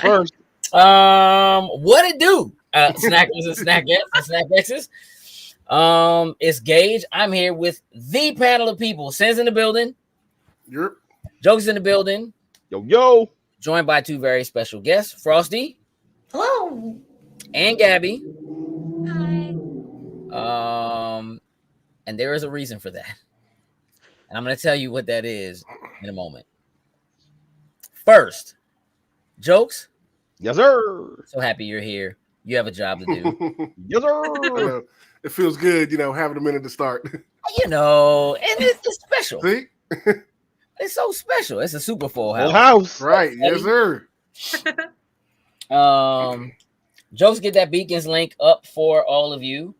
first. What it do? Snackers and Snack X's. It's Gage. I'm here with the panel of people. Sin's in the building. Yep. Joke's in the building. Yo. Joined by two very special guests, Frosty. Hello. And Gabby. Hi. And there is a reason for that. And I'm going to tell you what that is in a moment. First, Jokes. Yes, sir. So happy you're here. You have a job to do. Yes, sir. It feels good, having a minute to start. And it's special. See? It's so special. It's a super full house. Full house. Right. Yes, sir. Jokes, get that Beacons link up for all of you.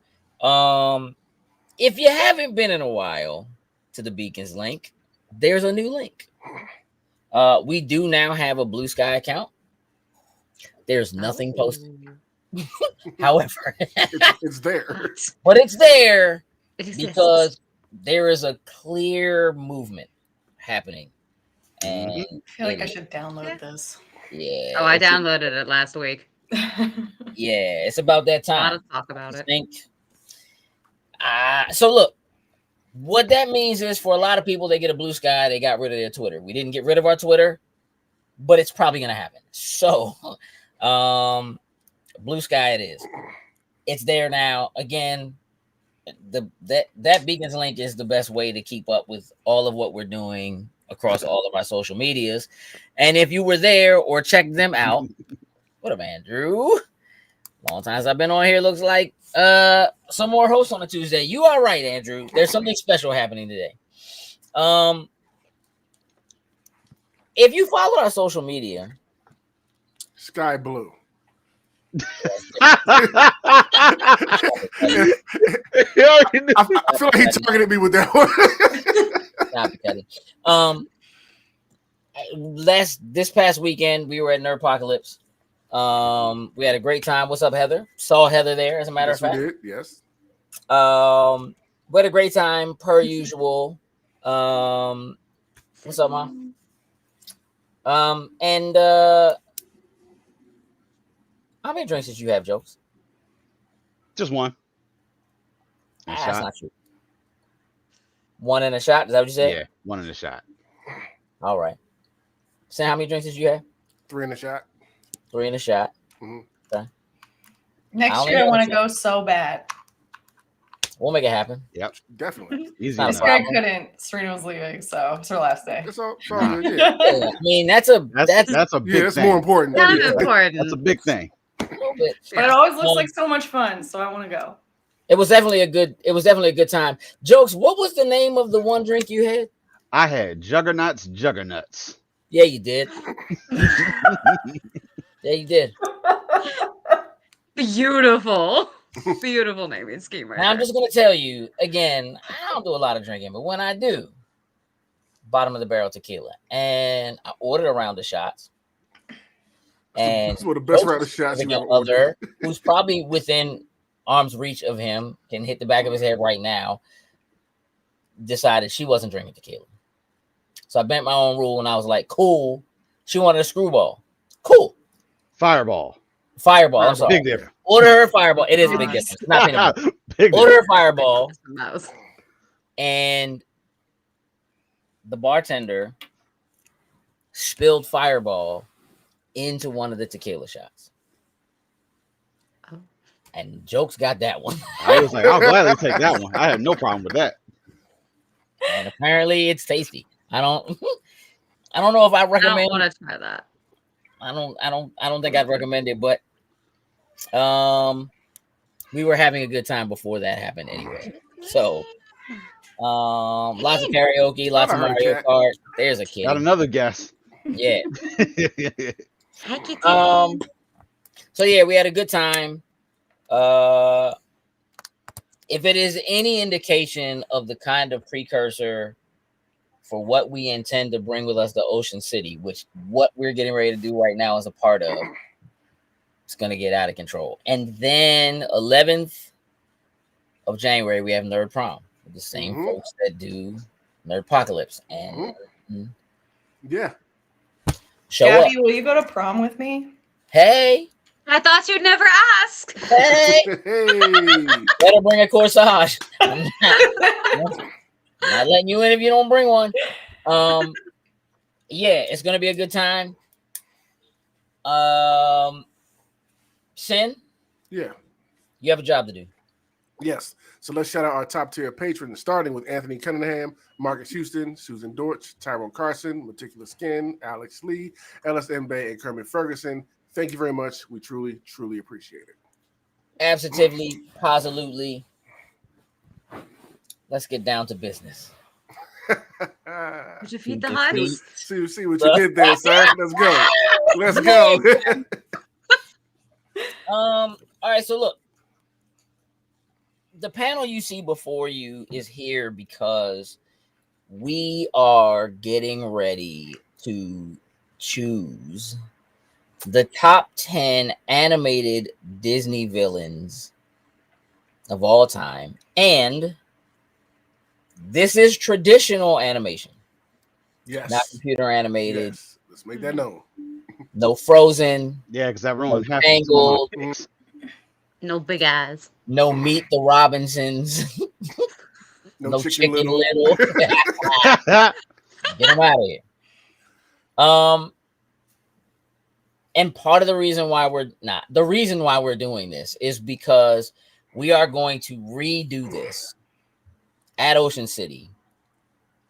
If you haven't been in a while to the Beacons link, there's a new link. We do now have a Blue Sky account. There's nothing posted. However, it's there. But it's there because there is a clear movement happening. And I feel like I should download this. Yeah. Oh, I downloaded it last week. Yeah, it's about that time. A lot of talk about it. So look, what that means is for a lot of people, they get a Blue Sky, they got rid of their Twitter. We didn't get rid of our Twitter, but it's probably going to happen. So, Blue Sky it is. It's there now. Again, that Beacons link is the best way to keep up with all of what we're doing across all of our social medias. And if you were there or checked them out, what up, Andrew? Long times I've been on here. Looks like some more hosts on a Tuesday. You are right, Andrew. There's something special happening today. If you followed our social media, Sky Blue. I feel like he targeted me with that one. This past weekend we were at Nerdpocalypse. We had a great time. What's up, Heather? Saw Heather there, as a matter of fact. We did, yes. We had a great time per usual. What's up, Mom? And how many drinks did you have, Jokes? Just one. That's not true. One in a shot? Is that what you said? Yeah, one in a shot. All right. Sam, how many drinks did you have? 3 in a shot. 3 in a shot. Mm-hmm. Okay. Next year, I want to go so bad. We'll make it happen. Yep. Definitely. Easy. Not a This guy problem. couldn't. Serena was leaving, so it's her last day. It's all good, yeah. Yeah, I mean, that's a That's a big Yeah, it's thing. more important. Kind Yeah. of important. That's a big thing. little bit. But it always looks like so much fun, so I want to go. It was definitely a good time. Jokes, what was the name of the one drink you had? I had Juggernauts. Yeah, you did. Yeah, you did. Beautiful. Beautiful naming scheme right Now I'm there. just gonna tell you again, I don't do a lot of drinking, but when I do, bottom of the barrel tequila. And I ordered a round of shots. And That's one of the best Jokes, round of shots you significant ever ordered. other, who's probably within arm's reach of him, can hit the back of his head right now, decided she wasn't drinking tequila. So I bent my own rule and I was like, cool. She wanted a screwball. Cool. Fireball. Fireball. I'm sorry. Big difference. Order her fireball. It is a big difference. It's not peanut butter. Big Order difference. her fireball. Mouse. And the bartender spilled fireball into one of the tequila shots. Oh. And Jokes got that one. I was like, I'll gladly take that one. I have no problem with that. And apparently it's tasty. I don't know if I I recommend don't want to try that. I don't think I'd recommend it, but we were having a good time before that happened anyway. So lots of karaoke, lots of Mario Kart. There's a kid. Got another guess. Yeah. Heck it So yeah, we had a good time. If it is any indication of the kind of precursor for what we intend to bring with us to Ocean City, which what we're getting ready to do right now is a part of, it's going to get out of control. And then 11th of January, we have Nerd Prom with the same folks that do Nerdpocalypse. And yeah. show Gabby, up. will you go to prom with me? Hey, I thought you'd never ask. hey, Hey. better bring a corsage. I'm not letting you in if you don't bring one. Yeah, it's gonna be a good time. Sin, Yeah. you have a job to do. Yes. So let's shout out our top tier patrons, starting with Anthony Cunningham, Marcus Houston, Susan Dortch, Tyrone Carson, Meticulous Skin, Alex Lee, Ellis Mbe, and Kermit Ferguson. Thank you very much. We truly, truly appreciate it. Absolutely, positively. Let's get down to business. Would you feed the Defeat. hives? See what you did there, sir. Let's go. Let's go. All right, so look. The panel you see before you is here because we are getting ready to choose the top 10 animated Disney villains of all time. And this is traditional animation, Yes. not computer animated. Yes. Let's make that known. No Frozen, Yeah, because that no ruined half. Tangled, No big eyes. no Meet the Robinsons, No, no Chicken Chicken Little. Little. Get them out of here. And part of the reason why we're doing this is because we are going to redo this at Ocean City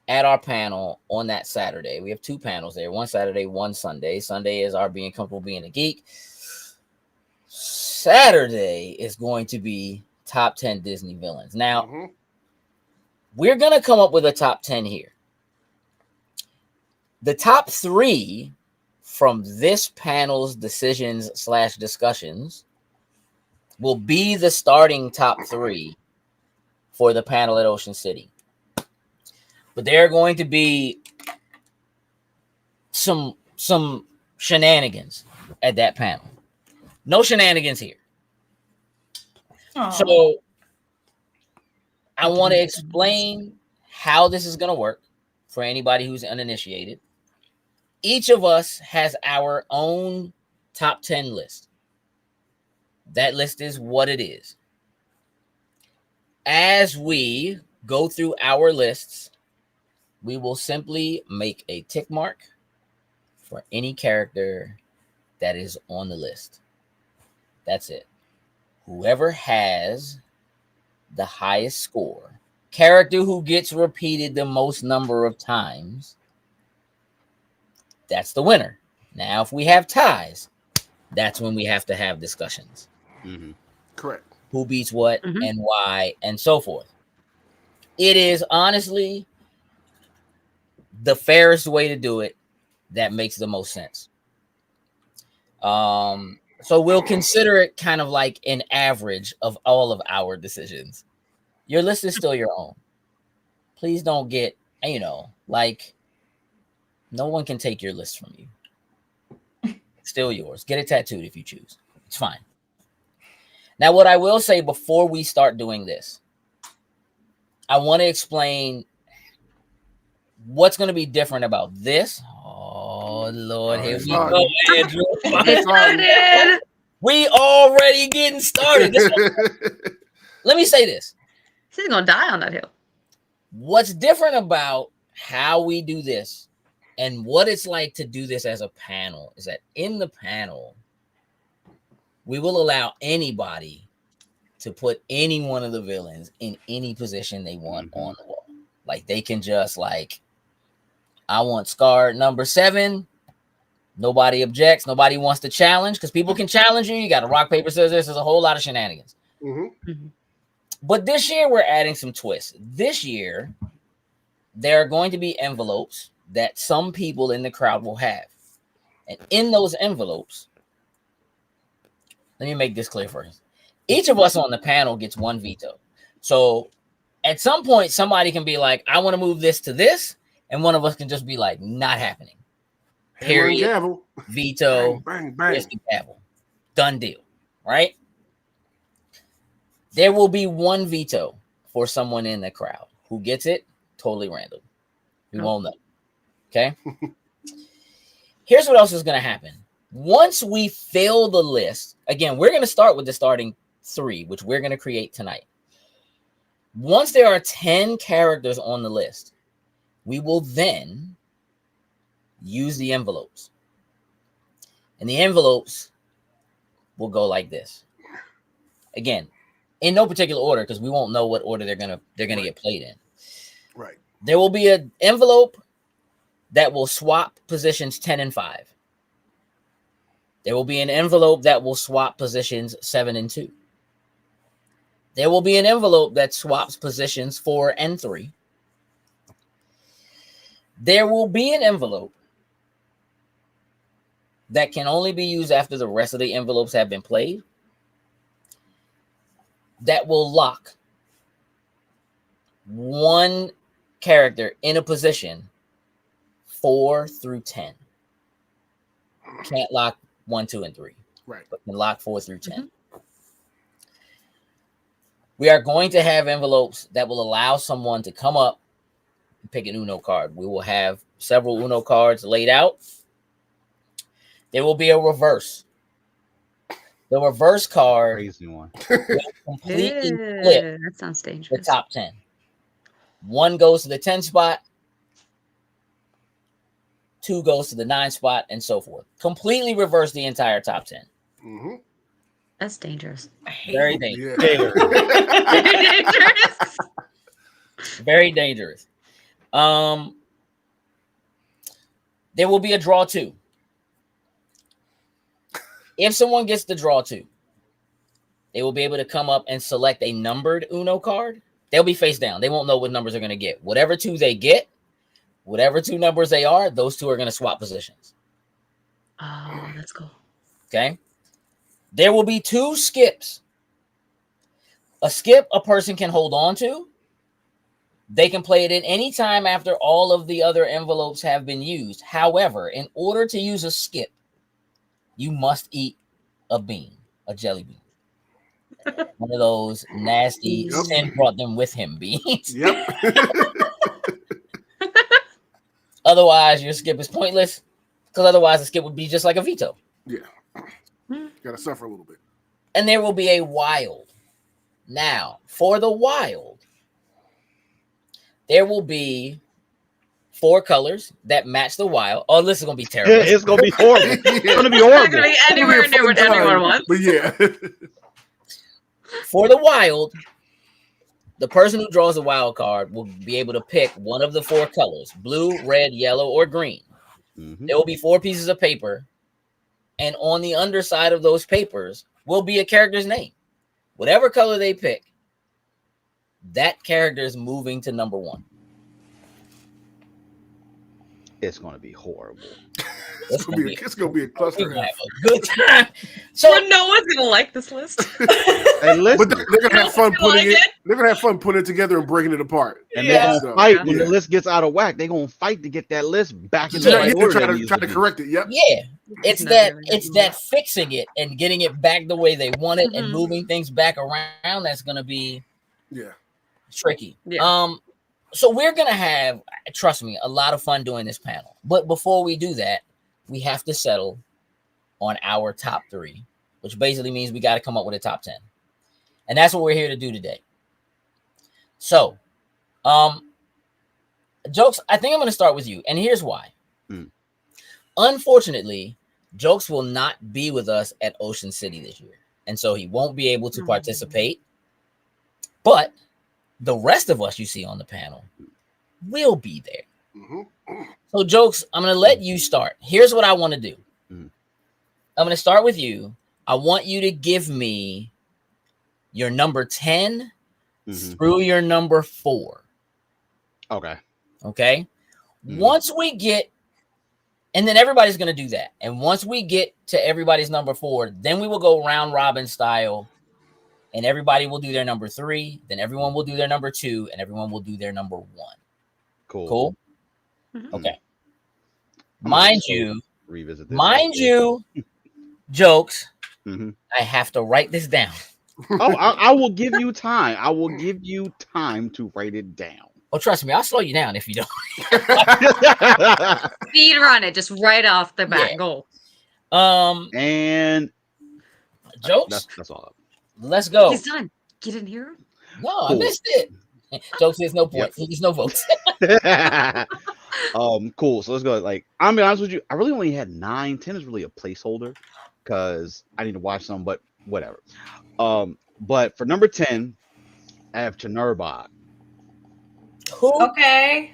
at our panel on that Saturday. We have 2 panels there, one Saturday, one Sunday. Sunday is our being comfortable being a geek. Saturday is going to be top 10 Disney villains. Now, we're going to come up with a top 10 here. The top 3 from this panel's decisions/discussions will be the starting top 3 for the panel at Ocean City. But there are going to be some shenanigans at that panel. No shenanigans here. Aw. So I want to explain how this is going to work for anybody who's uninitiated. Each of us has our own top 10 list. That list is what it is. As we go through our lists, we will simply make a tick mark for any character that is on the list. That's it. Whoever has the highest score, character who gets repeated the most number of times, that's the winner. Now, if we have ties, that's when we have to have discussions. Mm-hmm. Correct. Who beats what and why and so forth. It is honestly the fairest way to do it that makes the most sense. So we'll consider it kind of like an average of all of our decisions. Your list is still your own. Please don't get, like no one can take your list from you. It's still yours. Get it tattooed if you choose. It's fine. Now, what I will say before we start doing this, I want to explain what's going to be different about this. Oh, Lord, here we go, Andrew. We already getting started. Let me say this. She's going to die on that hill. What's different about how we do this and what it's like to do this as a panel is that in the panel, we will allow anybody to put any one of the villains in any position they want on the wall. Like they can just I want Scar number 7. Nobody objects. Nobody wants to challenge because people can challenge you. You got to rock, paper, scissors. There's a whole lot of shenanigans. But this year, we're adding some twists. This year, there are going to be envelopes that some people in the crowd will have. And in those envelopes, let me make this clear first. Each of us on the panel gets one veto. So at some point, somebody can be like, I want to move this to this. And one of us can just be like, not happening. Period. Gavel. Veto. Bang, bang. Gavel. Done deal. Right? There will be one veto for someone in the crowd. Who gets it? Totally random. We won't know. Okay? Here's what else is going to happen. Once we fill the list, again, we're going to start with the starting 3, which we're going to create tonight. Once there are 10 characters on the list, we will then use the envelopes. And the envelopes will go like this. Again, in no particular order, because we won't know what order they're gonna get played in. Right. There will be an envelope that will swap positions 10 and 5. There will be an envelope that will swap positions 7 and 2. There will be an envelope that swaps positions 4 and 3. There will be an envelope that can only be used after the rest of the envelopes have been played, that will lock one character in a position 4 through 10. Can't lock 1, 2, and 3. Right. But can lock 4 through 10. We are going to have envelopes that will allow someone to come up and pick an Uno card. We will have several Uno cards laid out. There will be a reverse. The reverse card Crazy one. will completely flip That sounds the dangerous. top 10. One goes to the 10 spot. 2 goes to the 9 spot, and so forth. Completely reverse the entire top 10. Mm-hmm. That's dangerous. Very dangerous. Yeah. Dangerous. Very dangerous. There will be a draw 2. If someone gets the draw 2, they will be able to come up and select a numbered Uno card. They'll be face down. They won't know what numbers they're going to get. Whatever 2 they get, whatever 2 numbers they are, those 2 are going to swap positions. Oh, that's cool. Okay. There will be 2 skips. A skip a person can hold on to. They can play it at any time after all of the other envelopes have been used. However, in order to use a skip, you must eat a bean, a jelly bean. One of those nasty Yep. Sin brought them with him beans. Yep. Otherwise, your skip is pointless, because otherwise the skip would be just like a veto. Yeah. Gotta suffer a little bit. And there will be a wild. Now, for the wild, there will be 4 colors that match the wild. Oh, this is gonna be terrible. It's gonna be horrible. It's gonna be It's not horrible. going to be anywhere near what anyone wants. But yeah. For the wild, the person who draws the wild card will be able to pick one of the 4 colors: blue, red, yellow, or green. Mhm. There will be 4 pieces of paper, and on the underside of those papers will be a character's name. Whatever color they pick, that character is moving to number 1. It's gonna be horrible. It's gonna be a We're cluster. gonna have a good time. So So no one's going to like this list. Hey, listen, But they're gonna have fun You putting like it. it? They're gonna have fun putting it together and breaking it apart. and Yeah. they're gonna So, fight when yeah. the list gets out of whack. They're gonna fight to get that list back in Yeah, the right order. try that it to used try to to be. correct it. Yep. yeah, it's Never that gonna get it's to that fixing it and getting it back the way they want it and Mhm. moving things back around that's gonna be Yeah. tricky. Yeah. So we're gonna have, trust me, a lot of fun doing this panel. But before we do that, we have to settle on our top 3, which basically means we got to come up with a top 10. And that's what we're here to do today. So, Jokes, I think I'm going to start with you. And here's why. Unfortunately, Jokes will not be with us at Ocean City this year. And so he won't be able to participate. But the rest of us you see on the panel will be there. Mm-hmm. So, Jokes, I'm going to let you start. Here's what I want to do. I'm going to start with you. I want you to give me your number 10 through your number 4. Okay. Okay. Once we get, and then everybody's going to do that. And once we get to everybody's number 4, then we will go round robin style. And everybody will do their number 3. Then everyone will do their number 2. And everyone will do their number 1. Cool. Cool. Mhm. Okay. I'm Mind gonna you, revisit this. mind you, Jokes, Mhm. I have to write this down. Oh, I will give you time. I will give you time to write it down. Oh, trust me, I'll slow you down if you don't. Speed run it just right off the bat. Yeah. Go. And Jokes. that's all. Let's go. He's done. You didn't hear him? No, I Cool. missed it. Jokes is no Yep. points. There's no votes. Cool. So let's go. Like, I'm be honest with you, I really only had 9. 10 is really a placeholder because I need to watch some, but whatever. But for number 10, I have Chenurbog Who? Okay.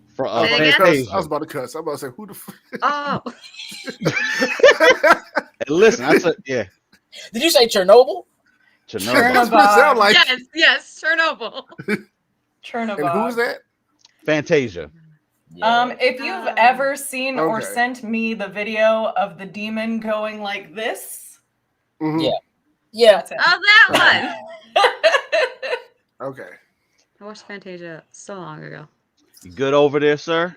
for Say it again? Fantasia. I was about to cuss. I'm about to say who the Oh, And listen, I said, yeah, Did you say Chernobyl? Chenurbog. That's what it sound like. yes, Chernobyl. Chernobog. And who's that? Fantasia. If you've ever seen or Okay. sent me the video of the demon going like this, Mhm. Yeah. Yeah. that's it. Oh, that one. Okay. I watched Fantasia so long ago. You good over there, sir?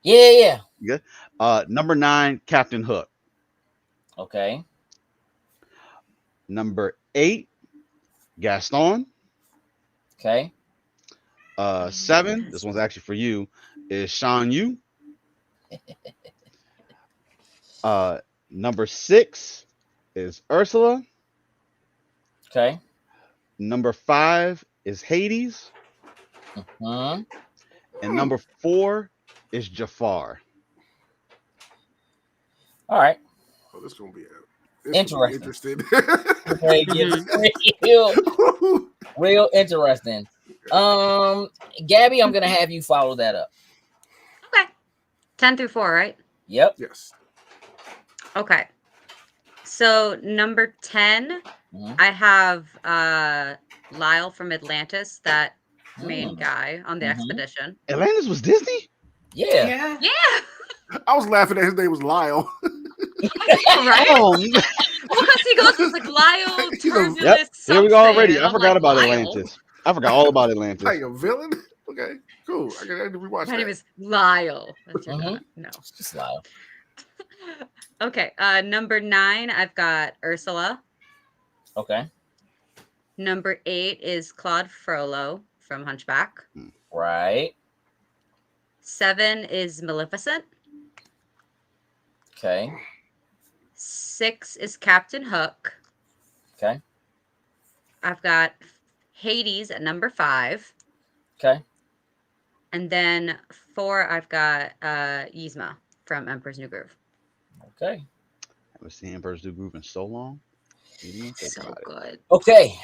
Yeah. Number 9, Captain Hook. Okay. Number 8, Gaston. Okay. 7, this one's actually for you, is Shan Yu. Number 6 is Ursula. Okay. Number 5 is Hades. Mhm. And number 4 is Jafar. All right. Oh, this gonna be Interesting. interesting. Okay, real interesting. Gabby, I'm gonna have you follow that up. Okay. 10 through 4, right? Yep. Yes. Okay. So number 10, Mhm. I have Lyle from Atlantis, that main Mm. guy on the Mhm. expedition. Atlantis was Disney? Yeah. Yeah. Yeah, I was laughing at his name was Lyle. right? Oh, Because he goes, it's like Lyle, He's a- turbulent. yep. Here we go something. already. And I I'm forgot like, about Lyle? Atlantis. I forgot all about Atlantis. Like a villain? Okay, cool. I gotta rewatch My name that. is Lyle. That's your Mhm. name. No. Just Lyle. Okay. Number 9, I've got Ursula. Okay. Number 8 is Claude Frollo from Hunchback. Right. 7 is Maleficent. Okay. 6 is Captain Hook. Okay. I've got Hades at number 5. Okay. And then 4, I've got Yzma from Emperor's New Groove. Okay. I haven't seen Emperor's New Groove in so long. Didn't even think So about it. good. Okay.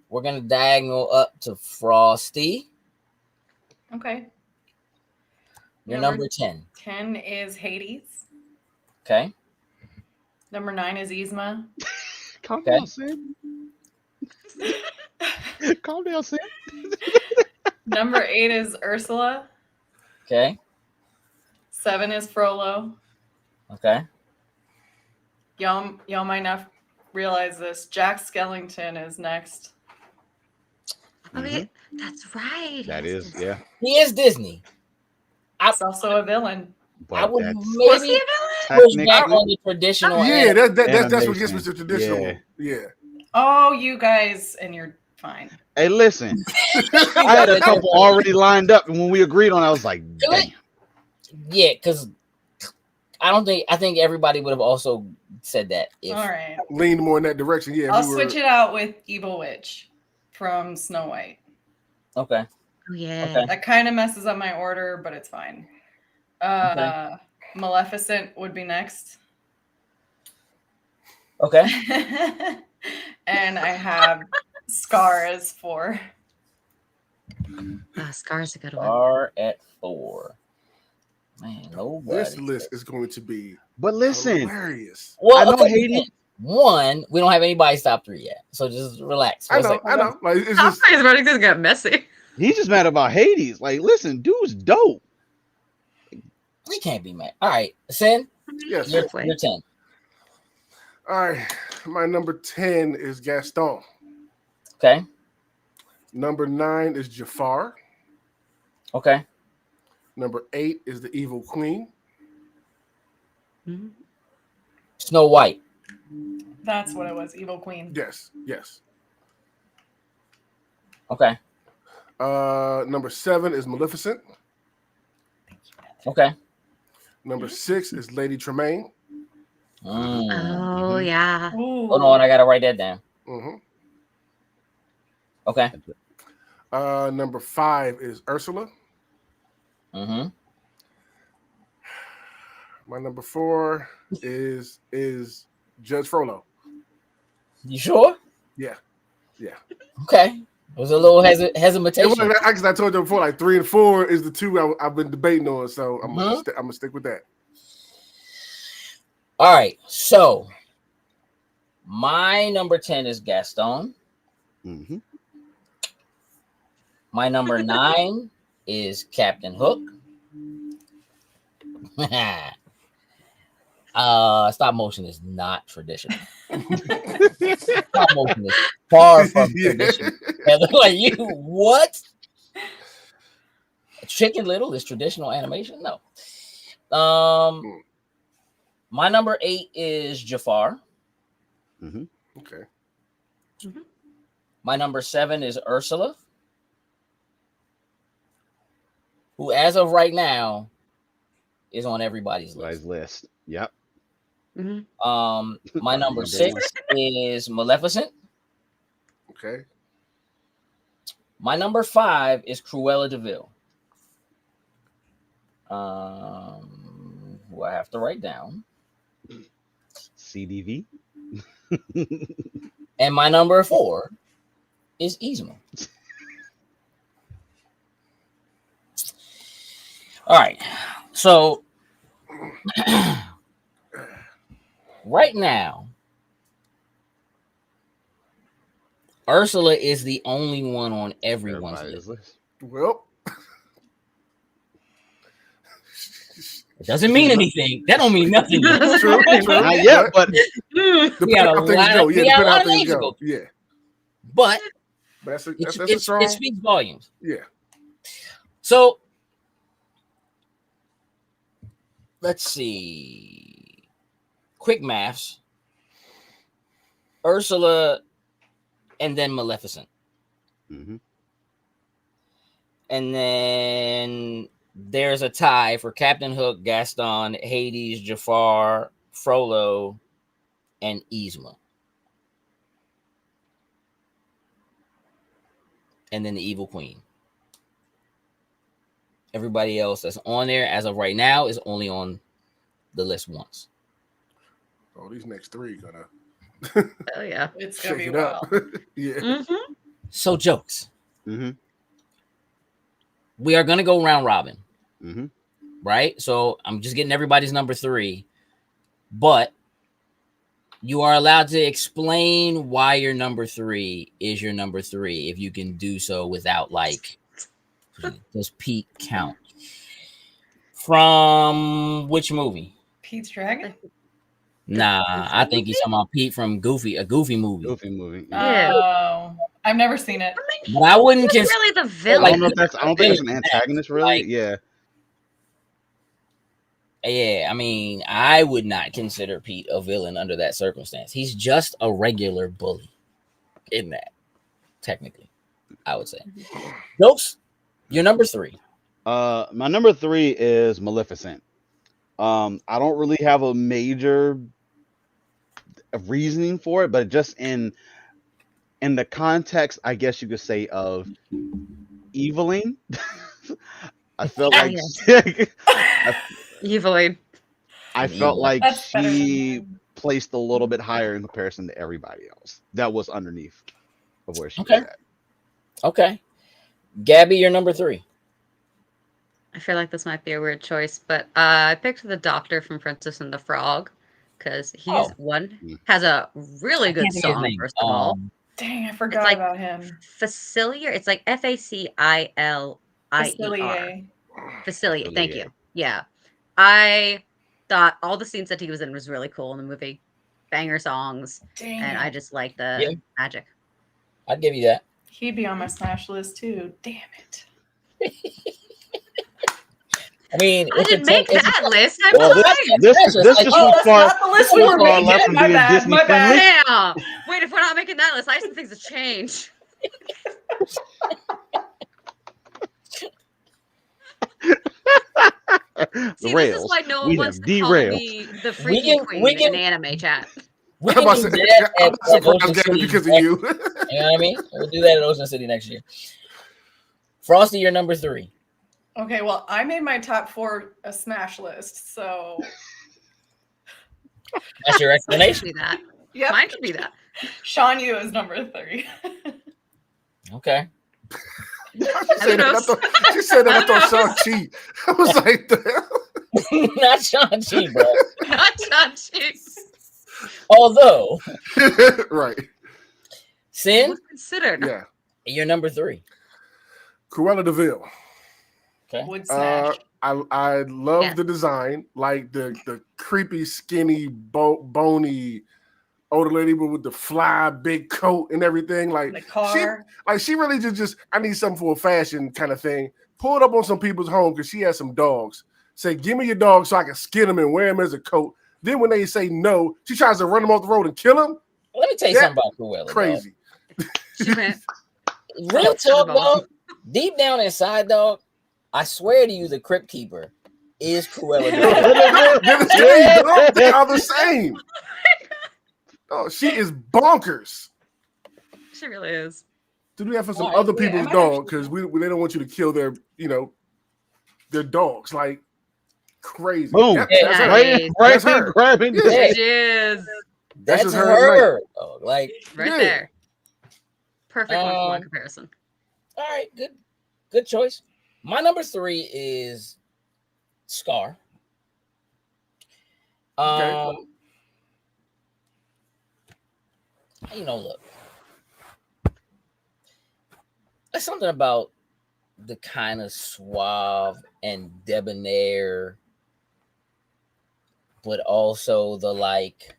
We're gonna diagonal up to Frosty. Okay. Your Number- number 10. 10 is Hades. Okay. Number 9 is Yzma. Calm Okay. down, Sim. Calm down, Sim. Number 8 is Ursula. Okay. 7 is Frollo. Okay. Y'all might not realize this. Jack Skellington is next. Oh, yeah, that's right. That Yes, is, yes. yeah. He is Disney. He's also a villain. But I would that's Was he maybe a push back technically on the traditional. Yeah, that's what gets me Animation. to traditional. Yeah. Yeah. Oh, you guys, and you're fine. Hey, listen. I had a couple already lined up, and when we agreed on it, I was like, damn. Yeah, because I think everybody would have also said that. If, All right. Leaned more in that direction. Yeah. I'll switch it out with Evil Witch from Snow White. Okay. Oh, yeah. Okay. That kind of messes up my order, but it's fine. Maleficent would be next. Okay. And I have Scar as 4. Scar's a good one. Are at 4. Man, nobody. This list is going to be But listen, hilarious. Well, I know okay, Hades. One, we don't have anybody's top 3 yet, so just relax. For I a know. second. I know. Like it's I'm just sorry, about to get messy. He's just mad about Hades. Like, listen, dude's dope. We can't be mad. All right, Sin, yes. you're Wait. 10. All right. My number 10 is Gaston. Okay. Number 9 is Jafar. Okay. Number 8 is the Evil Queen. Mhm. Snow White. That's what it was. Evil Queen. Yes. Yes. Okay. Number 7 is Maleficent. Okay. Number 6 is Lady Tremaine. Oh yeah. Ooh. Hold on, I gotta write that down. Mm-hmm. Okay. Number 5 is Ursula. Mm-hmm. My number 4 is Judge Frollo. You sure? Yeah, yeah. Okay. It was a little It was hesitation. like, I told you before, like 3 and 4 is the two I've been debating on, so I'm gonna stick with that. All right. So my number 10 is Gaston. Mm-hmm. My number 9 is Captain Hook. Stop motion is not traditional. Stop motion is far from traditional. Like you, what? Chicken Little is traditional animation? No. My number 8 is Jafar. Mm-hmm. Okay. My number 7 is Ursula, who, as of right now, is on everybody's list. Yep. Mm-hmm. My number 6 is Maleficent. Okay. My number 5 is Cruella de Vil. Who I have to write down. CDV. And my number 4 is Yzma. All right. So right now, Ursula is the only one on everyone's list. Well, It doesn't mean anything. That don't mean nothing. true. Not yet, but We got a lot of names to go through. Yeah. But That's a it strong. speaks volumes. Yeah. So let's see. Quick maths. Ursula and then Maleficent. Mm-hmm. And then there's a tie for Captain Hook, Gaston, Hades, Jafar, Frollo, and Yzma. And then the Evil Queen. Everybody else that's on there as of right now is only on the list once. Oh, these next 3 gonna Oh yeah. It's gonna shake be it up. wild. Yeah. Mm-hmm. So jokes. Mm-hmm. We are gonna go round robin. Mm-hmm. Right? So I'm just getting everybody's number 3, but you are allowed to explain why your number 3 is your number 3 if you can do so without like does Pete count? From which movie? Pete's Dragon? Nah, I think he's talking about Pete from Goofy, a Goofy movie. Goofy movie. Yeah. Oh, I've never seen it. But I wouldn't He's consider really the I villain. don't know if that's. I don't think it's an antagonist, really. Like- Yeah. Yeah, I mean, I would not consider Pete a villain under that circumstance. He's just a regular bully in that, technically, I would say. Jokes, you're number 3. My number 3 is Maleficent. I don't really have a major reasoning for it, but just in the context, I guess you could say, of eviling. I felt like Evilly. I felt like That's better than she mine. placed a little bit higher in comparison to everybody else that was underneath of where she Okay. was at. Okay. Gabby, you're number 3. I feel like this might be a weird choice, but I picked the Doctor from Princess and the Frog because he's has a really good song. First of all, Dang, I forgot like about him. Facilier. It's like Facilier. Facilier. Facilier. Thank you. Yeah, I thought all the scenes that he was in was really cool in the movie. Banger songs, Dang and it. I just like the magic. I'd give you that. He'd be on my smash list too. Damn it. I mean, I didn't make that list. I'm Well, this just Oh, was that's far not the list we were far making. left from My being bad. Disney My friendly. bad. Damn. Wait, if we're not making that list, I just think things have changed. The See, this is rails. why no one We wants have to call derailed. me the freaky queen in anime chat. We I'm can about do to say, that I'm at surprised, Ocean Gabby, City. because of next- you. You know what I mean? We'll do that at Ocean City next year. Frosty, you're number 3. Okay, well, I made my top 4 a smash list, so That's your Mine explanation. could be that. yep. Mine could be that. Sean Yu is number 3. Okay. She said that, I thought Shang-Chi. I was like, the hell? Not Shang-Chi, bro. Not Chachi. Although, Right. Sin, Would consider. Yeah. you're number 3. Cruella de Vil. Okay. Would smash. I love Yes. the design, like the creepy, skinny, bony older lady with the fly big coat and everything. Like The car. she really just I need something for a fashion kind of thing. Pulled up on some people's home because she has some dogs. Say, give me your dog so I can skin them and wear them as a coat. Then when they say no, she tries to run them off the road and kill them. Let me tell you something about Cruella. Crazy. She went, Dog. Real talk, dog. Deep down inside, dog, I swear to you, the Crypt Keeper is Cruella de Vil. They're the same, dog. They are the same. Oh, she is bonkers. she really is. Do that for some Alright, other yeah, people's I might dog because they don't want you to kill their dogs. Like crazy. Boom. Yep, Yeah. that's her. Right, That's right, her. grabbing. Yeah. Hey, She is. that's just her. Dog. Like, Right Yeah. there. Perfect one-to-one Um, comparison. all right, good choice. My number 3 is Scar. Okay. Look, there's something about the kind of suave and debonair, but also the like.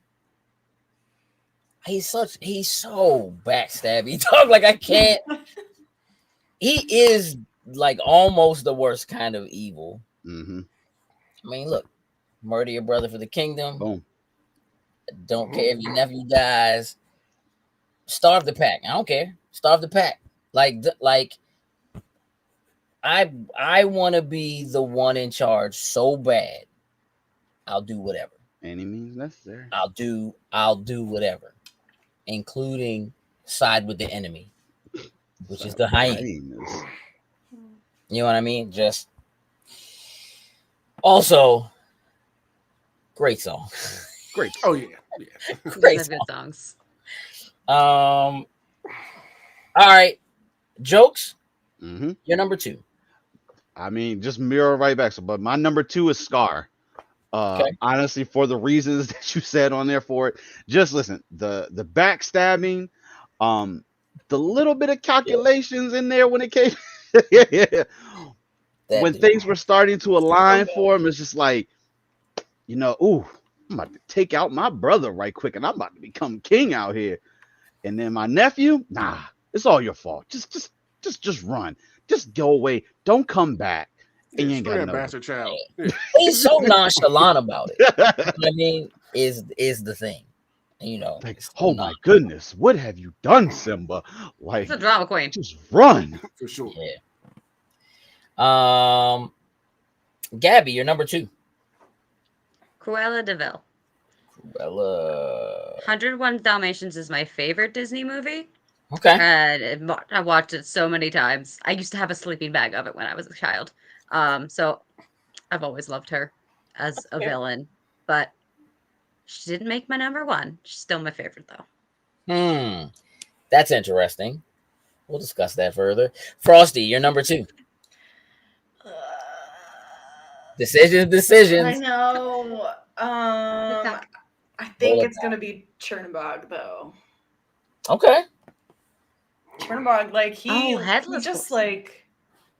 He's so backstabby, dog. Like I can't. He is like almost the worst kind of evil. Mm-hmm. I mean, look, murder your brother for the kingdom. Boom. Don't care if your nephew dies. Starve the pack. I don't care. Starve the pack. I want to be the one in charge so bad. I'll do whatever. Any means necessary. I'll do whatever, including side with the enemy, which is the hyena. Hyenas. You know what I mean? Just also great song. Great. Oh yeah. Great Those are song. good songs. All right. Jokes, Mm-hmm. you're number 2. I mean, just mirror right back. So, but my number 2 is Scar. Okay. Honestly, for the reasons that you said on there for it, just listen. The backstabbing, the little bit of calculations in there when it came, That when dude. things were starting to align for him, it's just like, ooh, I'm about to take out my brother right quick, and I'm about to become king out here. And then my nephew, nah, it's all your fault. Just run. Just go away. Don't come back. And you ain't got Screw that another. bastard child. Yeah. He's so nonchalant about it. You know what I mean, is the thing. Like, it's oh my goodness, what have you done, Simba? Like, It's a drama queen. just run. For sure. Yeah. Gabby, you're number 2. Cruella de Vil. Cruella. 101 Dalmatians is my favorite Disney movie. Okay. And I watched it so many times. I used to have a sleeping bag of it when I was a child. So I've always loved her as a villain. But she didn't make my number 1. She's still my favorite, though. That's interesting. We'll discuss that further. Frosty, you're number 2. Decisions. I know. I think it's gonna be Chernobog though. Okay. Chernobog, like he Headless just Horseman. like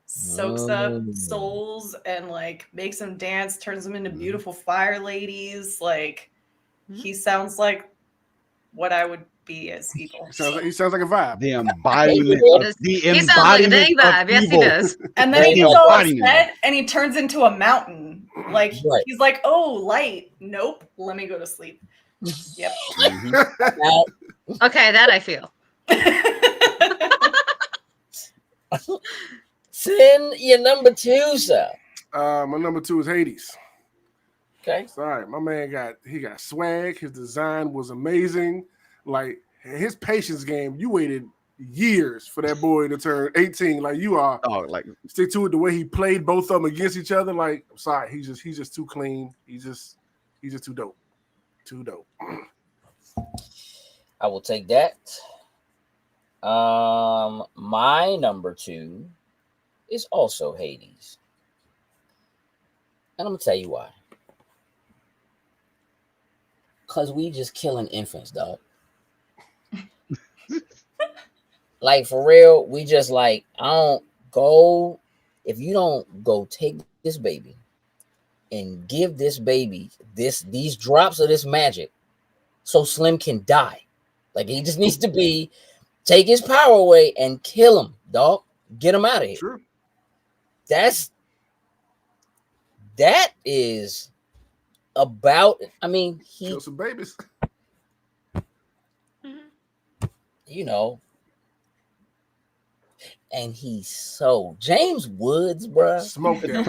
soaks up souls and like makes them dance, turns them into beautiful fire ladies. Like he sounds like what I would be as evil. He sounds like a vibe. The embodiment of He sounds like a dang vibe. Yes, he does. And then he Yeah, gets all embodiment. upset and he turns into a mountain. Like Right. he's like, oh, light. Nope. Let me go to sleep. Yep. Now, Okay, that I feel. Sin, you're number 2, sir. My number 2 is Hades. Okay. Sorry, my man got swag. His design was amazing. Like his patience game, you waited years for that boy to turn 18. Like you are. Oh, like Stick to it. The way he played both of them against each other. Like I'm sorry, he's just too clean. He's just too dope. Too dope. I will take that. My number 2 is also Hades. And I'm gonna tell you why. Cause we just killing infants, dog. Like for real, we just like if you don't go take this baby and give this baby these drops of this magic so Slim can die. Like he just needs to take his power away and kill him, dog. Get him out of here. True. That is about, I mean, Kill some babies. You know, and he's so James Woods, bro. Smoke that.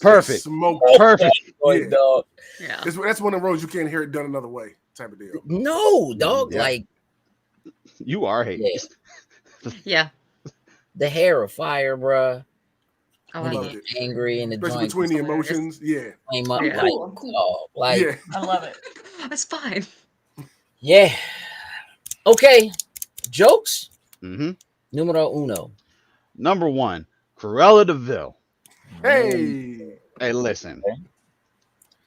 perfect. Smoke Perfect. Yeah. Dog. Yeah. That's one of the roads you can't hear it done another way type of deal. No, dog. Yeah. Like You are Hades. Yeah. the hair of fire, bro. I When he love loved was it. angry in the Especially joint between the hilarious. emotions. Yeah. came up, Yeah. like, Cool, I'm cool. dog, like, Yeah. I love it. It's fine. yeah. Okay, jokes. Mm-hmm. Numero uno. Number 1, Cruella de Vil. Hey. Hey, listen. Okay.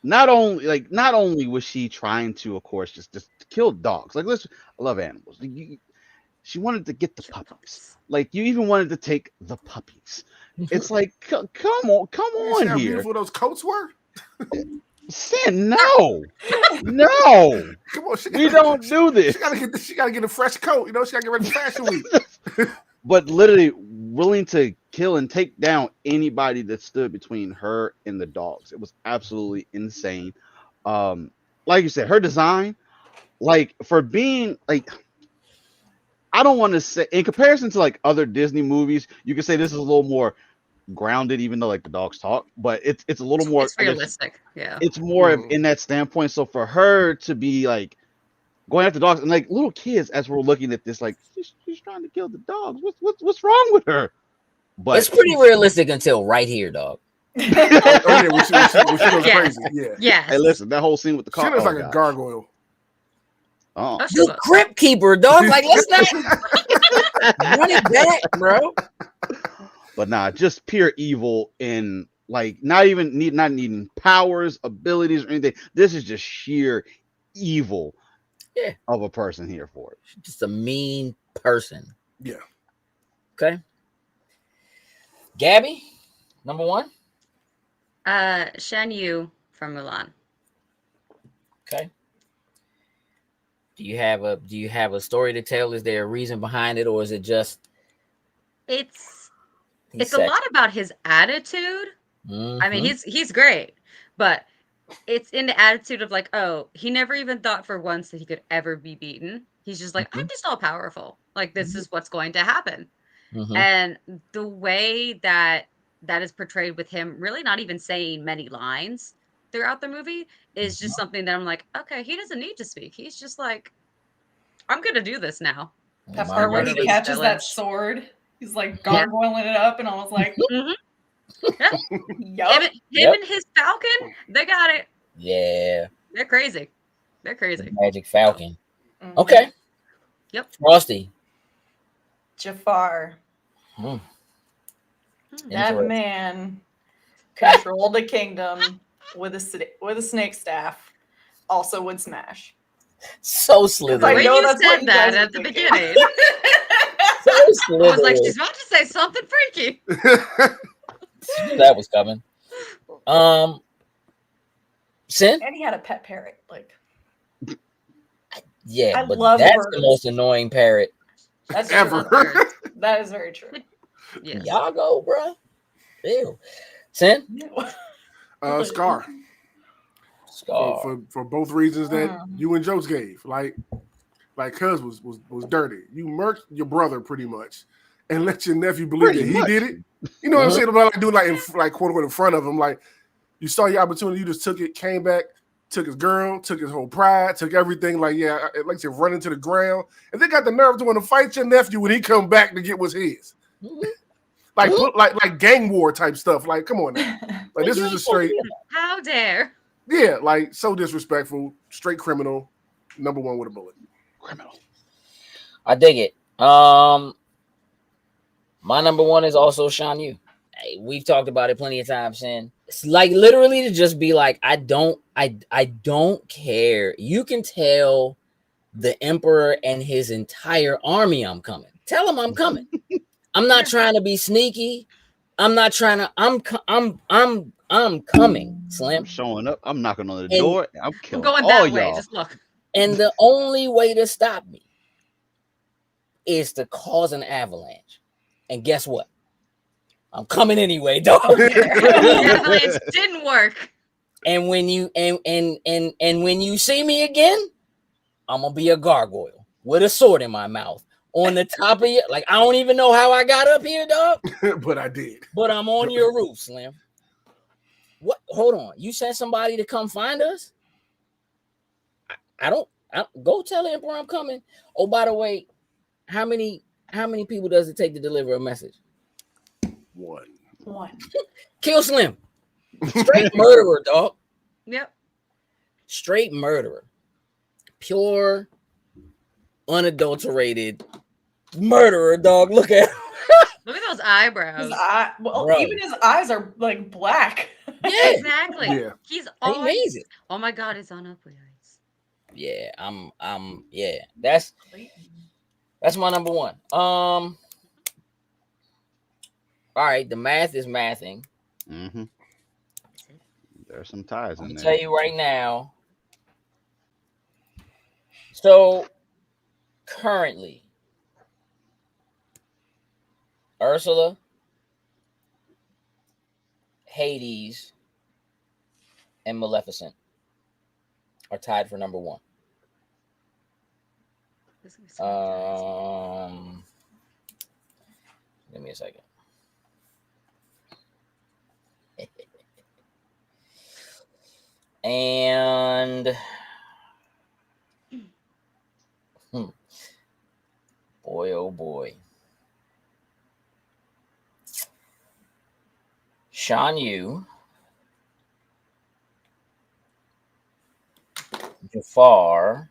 Not only was she trying to, of course, just kill dogs. Like, listen, I love animals. She wanted to get the puppies. Like, you even wanted to take the puppies. It's like, come You see on how here. beautiful those coats were? Sin, no. No. Come on, We don't do this. She gotta get a fresh coat. You know, she gotta get ready for Fashion Week. But literally willing to kill and take down anybody that stood between her and the dogs. It was absolutely insane. Like you said, her design, like for being like, I don't want to say in comparison to like other Disney movies, you could say this is a little more grounded, even though like the dogs talk, but it's a little more It's realistic. Yeah. it's more of in that standpoint. So for her to be like going after dogs and like little kids, as we're looking at this, like she's trying to kill the dogs. What's wrong with her? But It's pretty realistic until right here, dog. Oh yeah, when she goes Yeah. crazy. Yeah. Yes. hey, listen, that whole scene with the She car. looks oh, like a God. gargoyle. Oh, Oh, she The looks- crypt keeper, dog. Like, let's not run it back, bro. but nah, just pure evil and like not needing powers, abilities, or anything. This is just sheer evil Yeah. of a person here for it. Just a mean person. Yeah. Okay. Gabby, number 1. Shan Yu from Mulan. Okay. Do you have a story to tell? Is there a reason behind it, or is it just It's he's a lot about his attitude. I mean, Mhm. he's great, but it's in the attitude of like, oh, he never even thought for once that he could ever be beaten. He's just like, I'm just all powerful. Like this is what's going to happen. Mhm. And the way that is portrayed with him really not even saying many lines throughout the movie is just something that I'm like, okay, he doesn't need to speak. He's just like, I'm gonna do this now. That My part where word. he catches that Challenge. sword, he's like gargoyling it up, and I was like, Mhm. yup. Him Yep. and his falcon, they got it. Yeah, They're crazy. They're the crazy. Magic Falcon. Mhm. Okay. Yep. Frosty. Jafar. Hmm. That Interesting. man controlled the kingdom with a snake staff. Also would smash. So I slithery. When know you that's what said you that guys were at the thinking. beginning, So I was like, slithery. she's about to say something freaky. Knew that was coming. Sin? And he had a pet parrot. Like Yeah, I but love that's birds. the most annoying parrot. that's Ever. true. That is very true. Yes. Y'all go, bro. Ew. Sin? Scar. Scar. For both reasons that Mm. you and Jokes gave. Like Cuz was dirty. You murked your brother pretty much and let your nephew believe Pretty that he much. did it. You know what I'm saying? About like doing like quote unquote in front of him. Like you saw your opportunity, you just took it, came back, took his girl, took his whole pride, took everything. Like like I said, running to the ground, and they got the nerve to want to fight your nephew when he come back to get what's his. Like gang war type stuff. Like, come on now. Like this is just straight. How dare? Yeah, like so disrespectful, straight criminal, number one with a bullet. Criminal. I dig it. My number one is also Sean Yu. Hey, we've talked about it plenty of times, and it's like literally to just be like, I don't care. You can tell the Emperor and his entire army I'm coming. Tell him I'm coming. I'm not trying to be sneaky. I'm not trying to. I'm coming, Slim. I'm showing up. I'm knocking on the door. I'm killing going all that way. y'all. Just look. And the only way to stop me is to cause an avalanche. And guess what? I'm coming anyway, dog. The avalanche didn't work. And when you when you see me again, I'm gonna be a gargoyle with a sword in my mouth on the top of you. Like, I don't even know how I got up here, dog. But I did. But I'm on your roof, Slim. What? Hold on. You sent somebody to come find us? I don't go tell the Emperor I'm coming. Oh, by the way, how many people does it take to deliver a message? One. Kill Slim. Straight murderer, dog. Yep. Straight murderer. Pure, unadulterated murderer, dog. Look at him. Look at those eyebrows. Even his eyes are like black. Yeah, Exactly. Yeah. He's always amazing. Oh my god, it's on upwards. Yeah, yeah. That's my number one. All right, the math is mathing. Mm-hmm. There's some ties I'm in gonna there. tell you right now. So currently, Ursula, Hades, and Maleficent are tied for number one. This is gonna be so Give me a second. And boy, oh boy. Shan Yu, Jafar,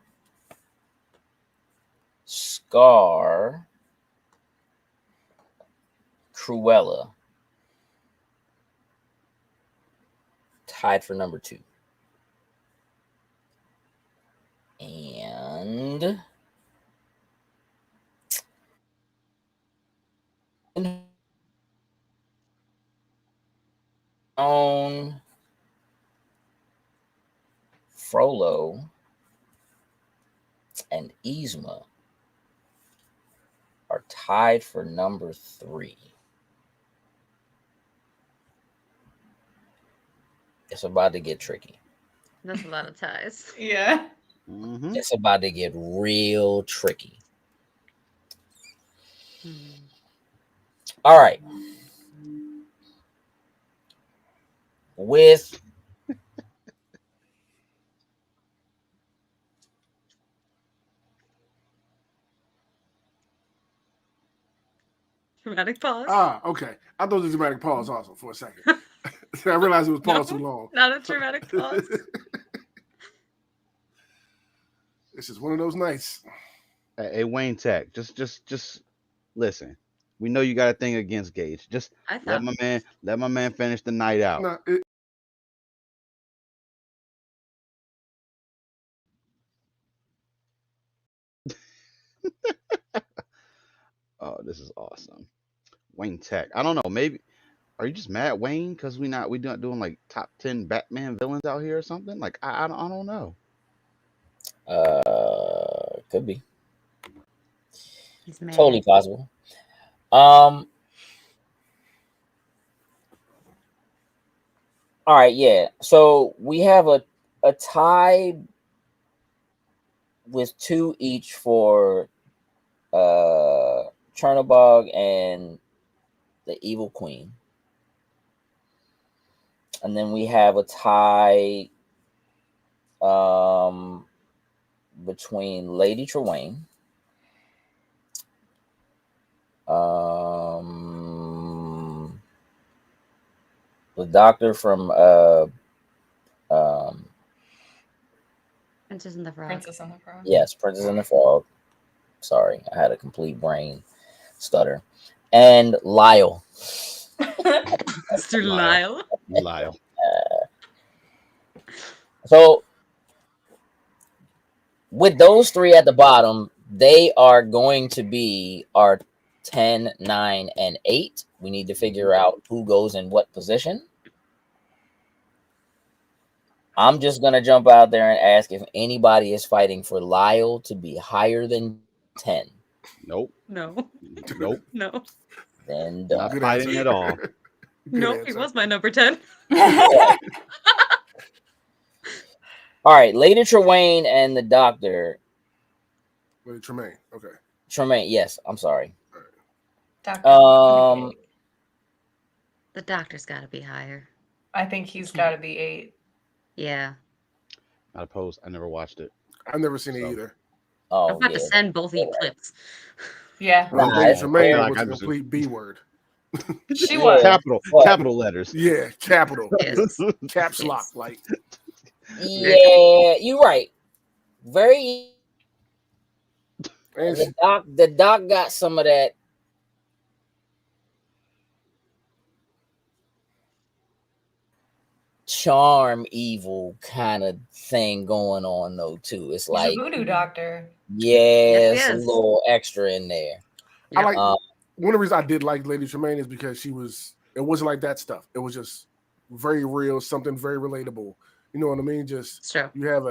Scar, Cruella, tied for number two. And on Frollo and Yzma are tied for number three. It's about to get tricky. That's a lot of ties. Yeah. Mm-hmm. It's about to get real tricky. All right. With Dramatic pause. Okay. I thought it was a dramatic pause also for a second. I realized it was paused too long. Not a dramatic pause. This is one of those nights. Hey, Wayne Tech, just listen. We know you got a thing against Gage. Just I let thought my man finish the night out. No, Oh, this is awesome. Wayne Tech. I don't know. Maybe are you just mad at Wayne because we not doing like top 10 Batman villains out here or something? Like I don't know. could be he's mad. totally possible. All right, yeah. So we have a tie with two each for Chernobog and the Evil Queen. And then we have a tie between Lady Tremaine, the Doctor from Princess and the Frog. Princess and the Frog. yes, Princess and the Frog. Sorry, I had a complete brain stutter. And Lyle. Mr. Lyle. Lyle. Lyle. So with those three at the bottom, they are going to be our 10, 9, and 8. We need to figure out who goes in what position. I'm just going to jump out there and ask if anybody is fighting for Lyle to be higher than 10. Nope. No. Nope. No. Then Not Good fighting answer. at all. Good No, he answer. was my number 10. All right, Lady Tremaine and the Doctor. Lady Tremaine. Okay. Tremaine, yes, I'm sorry. Dr. The Doctor's got to be higher. I think he's got to be 8. Yeah. Not opposed. I never watched it. I've never seen it So. either. Oh, I'm about to send both of you clips. Yeah. Nah, Lady it's Tremaine like was a I'm just- complete B word. She Yeah. was. Capital letters. Yeah, capital. Yes. Caps Yes. lock. Like, Yeah, you're right. Very. and The doc got some of that. Charm evil kind of thing going on though too. It's He's like a voodoo doctor. yes, Yes, a yes. little extra in there. I like Um, one of the reasons I did like Lady Tremaine is because it wasn't like that stuff. It was just very real, something very relatable. You know what I mean? Just It's true. you have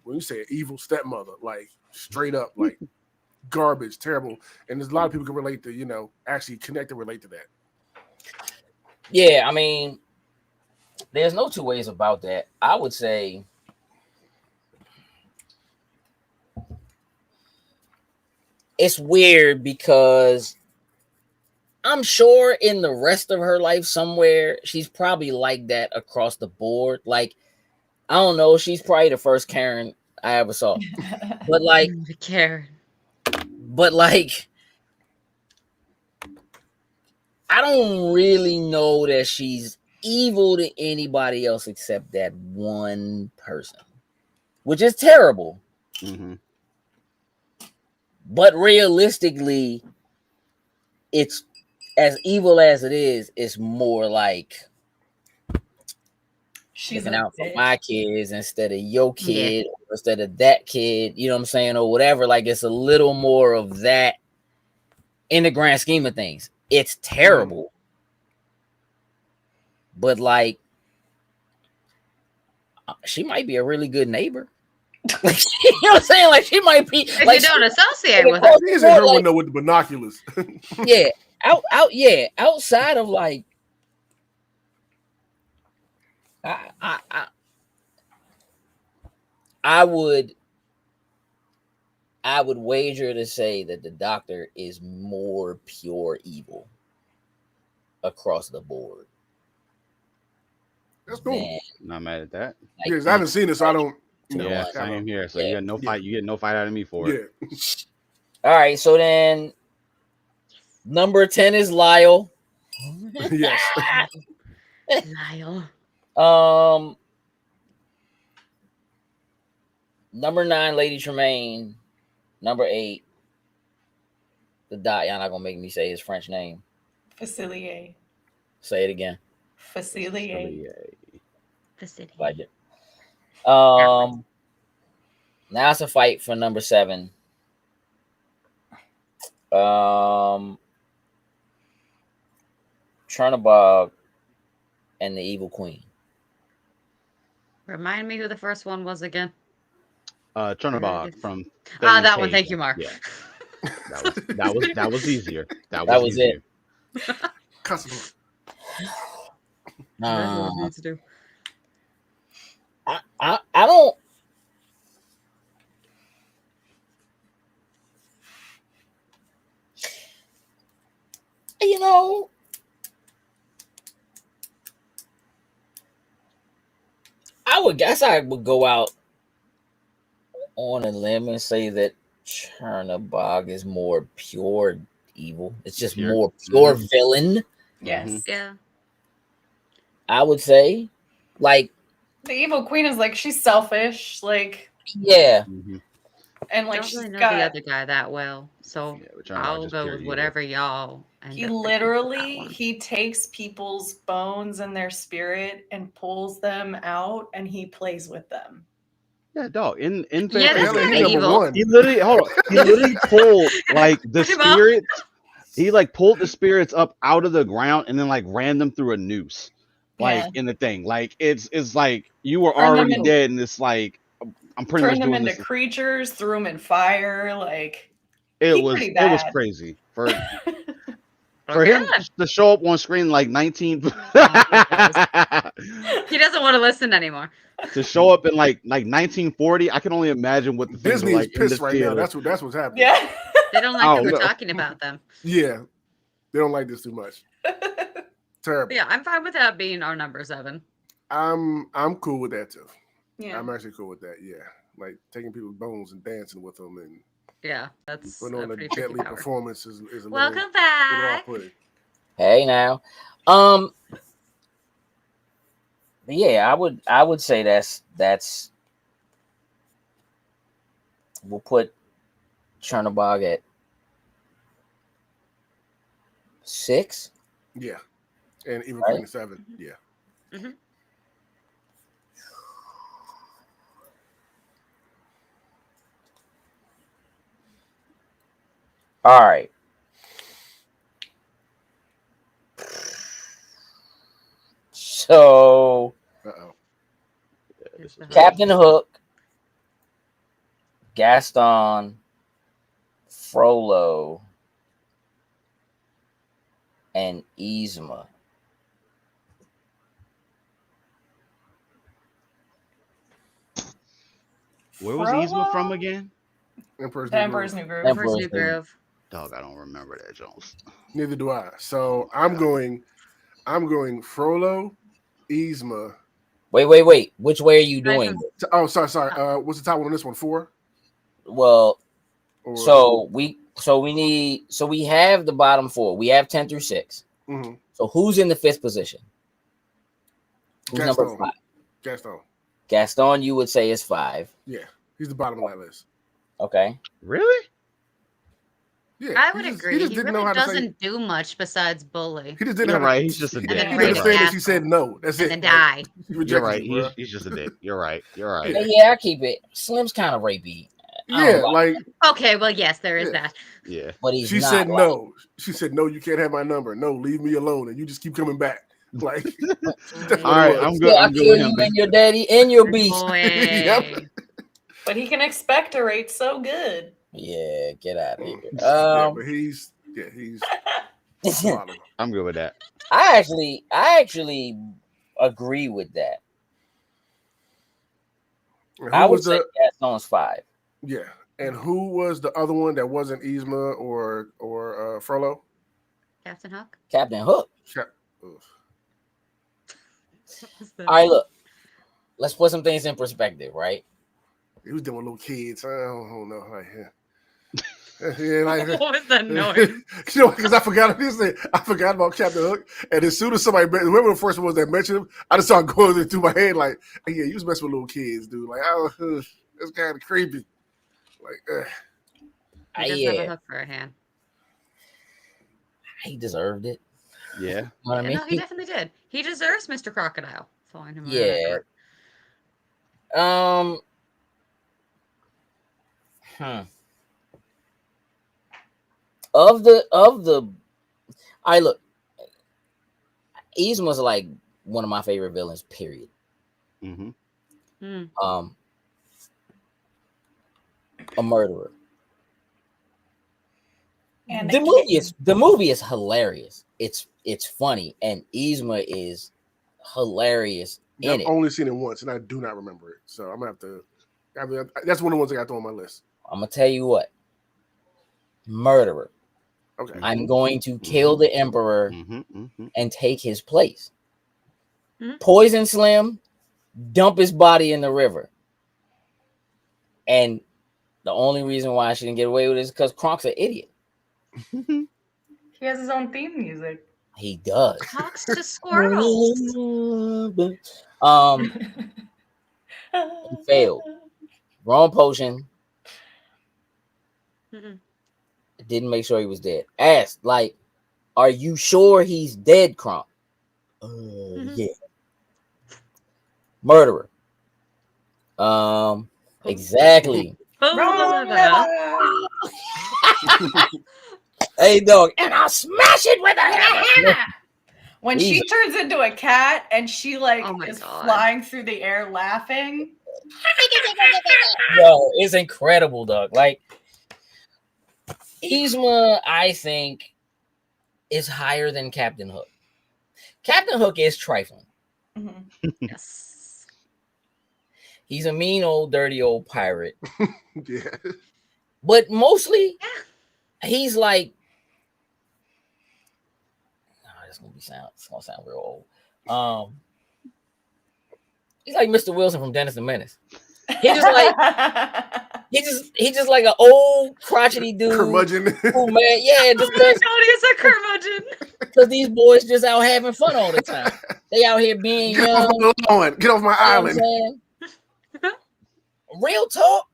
when you say an evil stepmother, like straight up, like garbage, terrible. And there's a lot of people can relate to, actually connect and relate to that. yeah, I mean, there's no two ways about that. I would say it's weird because I'm sure in the rest of her life somewhere, she's probably like that across the board. Like, I don't know, she's probably the first Karen I ever saw. But like, Karen. I don't really know that she's evil to anybody else except that one person, which is terrible. Mm-hmm. But realistically, it's as evil as it is, it's more like She's looking a out for bitch. my kids instead of your kid, or instead of that kid, you know what I'm saying, or whatever. Like, it's a little more of that in the grand scheme of things. It's terrible. But like, she might be a really good neighbor. Like, you know what I'm saying? Like, she might be. If Like, you don't associate with her. She isn't her window with the binoculars. yeah, outside of like, I would wager to say that the Doctor is more pure evil across the board. That's cool. than, Not mad at that. like, Because I haven't seen it, so I don't. Yeah, have same a- here. So Yeah. you get no fight. You get no fight out of me for it. Yeah. All right, so then number 10 is Lyle. Yes. Lyle. Number 9, Lady Tremaine. Number 8, the dot. Y'all not gonna make me say his French name. Facilier. Say it again. Facilier. The city. Like it. Now it's a fight for number 7. Chernabog and the Evil Queen. Remind me who the first one was again. Chernabog from. That one. Thank you, Mark. Yeah. That was easier. That That was was easier. Customer. That's what it needs to do. I don't. You know, I would go out on a limb and say that Chernabog is more pure evil. It's just Pure. more pure villain. Yes. Yeah. I would say, like, The evil queen is like she's selfish, like, yeah, and I like don't she's really know the got. other guy that well, so Yeah, but Chernabog I'll just go pure with evil. whatever y'all end He up picking for that literally one. he takes people's bones and their spirit and pulls them out, and he plays with them. Yeah, dog. In Yeah, that's Hell, Fantastic he kind of Beasts, number evil. one. he literally hold on. He literally pulled like the Put him up. spirits. He like pulled the spirits up out of the ground and then like ran them through a noose, like Yeah. in the thing. Like it's like you were Turned them already in- dead, and it's like I'm pretty much Turned them doing into this. creatures, threw them in fire, like It he was pretty it was bad. crazy for Oh, him good. to show up on screen like 19 He doesn't want to listen anymore. to show up in like 1940. I can only imagine what the things were Disney is like in the pissed right now. theater. That's what's happening. Yeah. They don't I like that don't we're know. talking about them. Yeah, they don't like this too much. Terrible. But yeah, I'm fine with that being our number 7. I'm cool with that too. Yeah. I'm actually cool with that. Yeah, like taking people's bones and dancing with them and Yeah, that's putting a on a pretty tricky deadly power. performance is a Welcome little back. off-putting. hey now, yeah, I would say that's we'll put Chernabog at 6. Yeah, and even Right. Queen 7. Yeah, Mhm. All right. So uh-oh. Here's the Captain Hook, Gaston, Frollo, and Yzma. Where was Yzma Frollo? from again? Emperor's The New Emperor's Groove. New Groove. Emperor's New Emperor's New- Groove. Dog, I don't remember that, Jones. Neither do I. So I'm going Frollo, Yzma. Wait. Which way are you doing? Oh, sorry. What's the top one on this one? 4? Well, Or, so we have the bottom 4. We have 10 through 6. Mhm. So who's in the 5th position? Who's number Gaston. 5? Gaston. Gaston, you would say is 5. Yeah, he's the bottom of that list. Okay. Really? Yeah, I would agree. He just He didn't really know how to say. doesn't do much besides bully He just didn't You're know how right. to. He's just a And dick. then He You're did raise a right. famous. He Gaston. said no. That's and it. then die. He You're rejected right. you, bro. He's just a dick. You're right. You're right. Yeah, I keep it. Slim's kind of rapey. I Yeah, don't like- like Okay, well, yes, there is Yeah. that. Yeah. but he's she not said like- no. She said no. You can't have my number. No, leave me alone, and you just keep coming back. Like that's what All right. it was. I'm good. Yeah, I'll I'm good kill with you him. and your daddy and your beast. Boy. Yep. But he can expectorate so good. Yeah, get out of here. Yeah, but he's bottom. I'm good with that. I actually agree with that. And I who would was say the Gaston's 5. yeah? And who was the other one that wasn't Yzma or Frollo? Captain Hook. Captain Hook. Oof. All right, look. Let's put some things in perspective, right? He was dealing with little kids. I don't know. Like, yeah, like, What was that noise? you know, because I forgot about Captain Hook, and as soon as somebody, whoever the first one was that mentioned him, I just started going through my head like, hey, yeah, you was messing with little kids, dude. Like, that's kind of creepy. Like, He does have a Yeah, hook for a hand. he deserved it. Yeah. You know what I mean? No, he definitely did. He deserves Mr. Crocodile following him around. Yeah. Of the I look, Yzma's like one of my favorite villains, period. Mm-hmm. A murderer. And The movie is hilarious. It's funny, and Yzma is hilarious in I've it. only seen it once, and I do not remember it. So I'm gonna have to. I mean, that's one of the ones I got to throw on my list. I'm gonna tell you what. Murderer. Okay. I'm going to kill the emperor Mm-hmm. Mm-hmm. and take his place. Mhm. Poison Slim, dump his body in the river. And the only reason why she didn't get away with it is because Kronk's an idiot. He has his own theme music. He does. Talks to squirrels. He failed. Wrong potion. Mm-mm. Didn't make sure he was dead. Asked, like, are you sure he's dead, Kronk? Yeah. Murderer. Exactly. Hey, dog. And I'll smash it with a hammer. When she Jesus. turns into a cat and she like Oh my is God. flying through the air laughing. Yo, it's incredible, dog. Like, Yzma, I think, is higher than Captain Hook. Captain Hook is trifling. Mhm. Yes. He's a mean old, dirty old pirate. Yeah. But mostly, he's like, it's gonna sound real old. He's like Mr. Wilson from Dennis the Menace. He's just like he's just like an old crotchety dude. Curmudgeon. Who, man, yeah, just Oh my God, he's a curmudgeon. because these boys just out having fun all the time. They out here being Get young. off the lawn. Get off my You know what I'm island. saying? Real talk.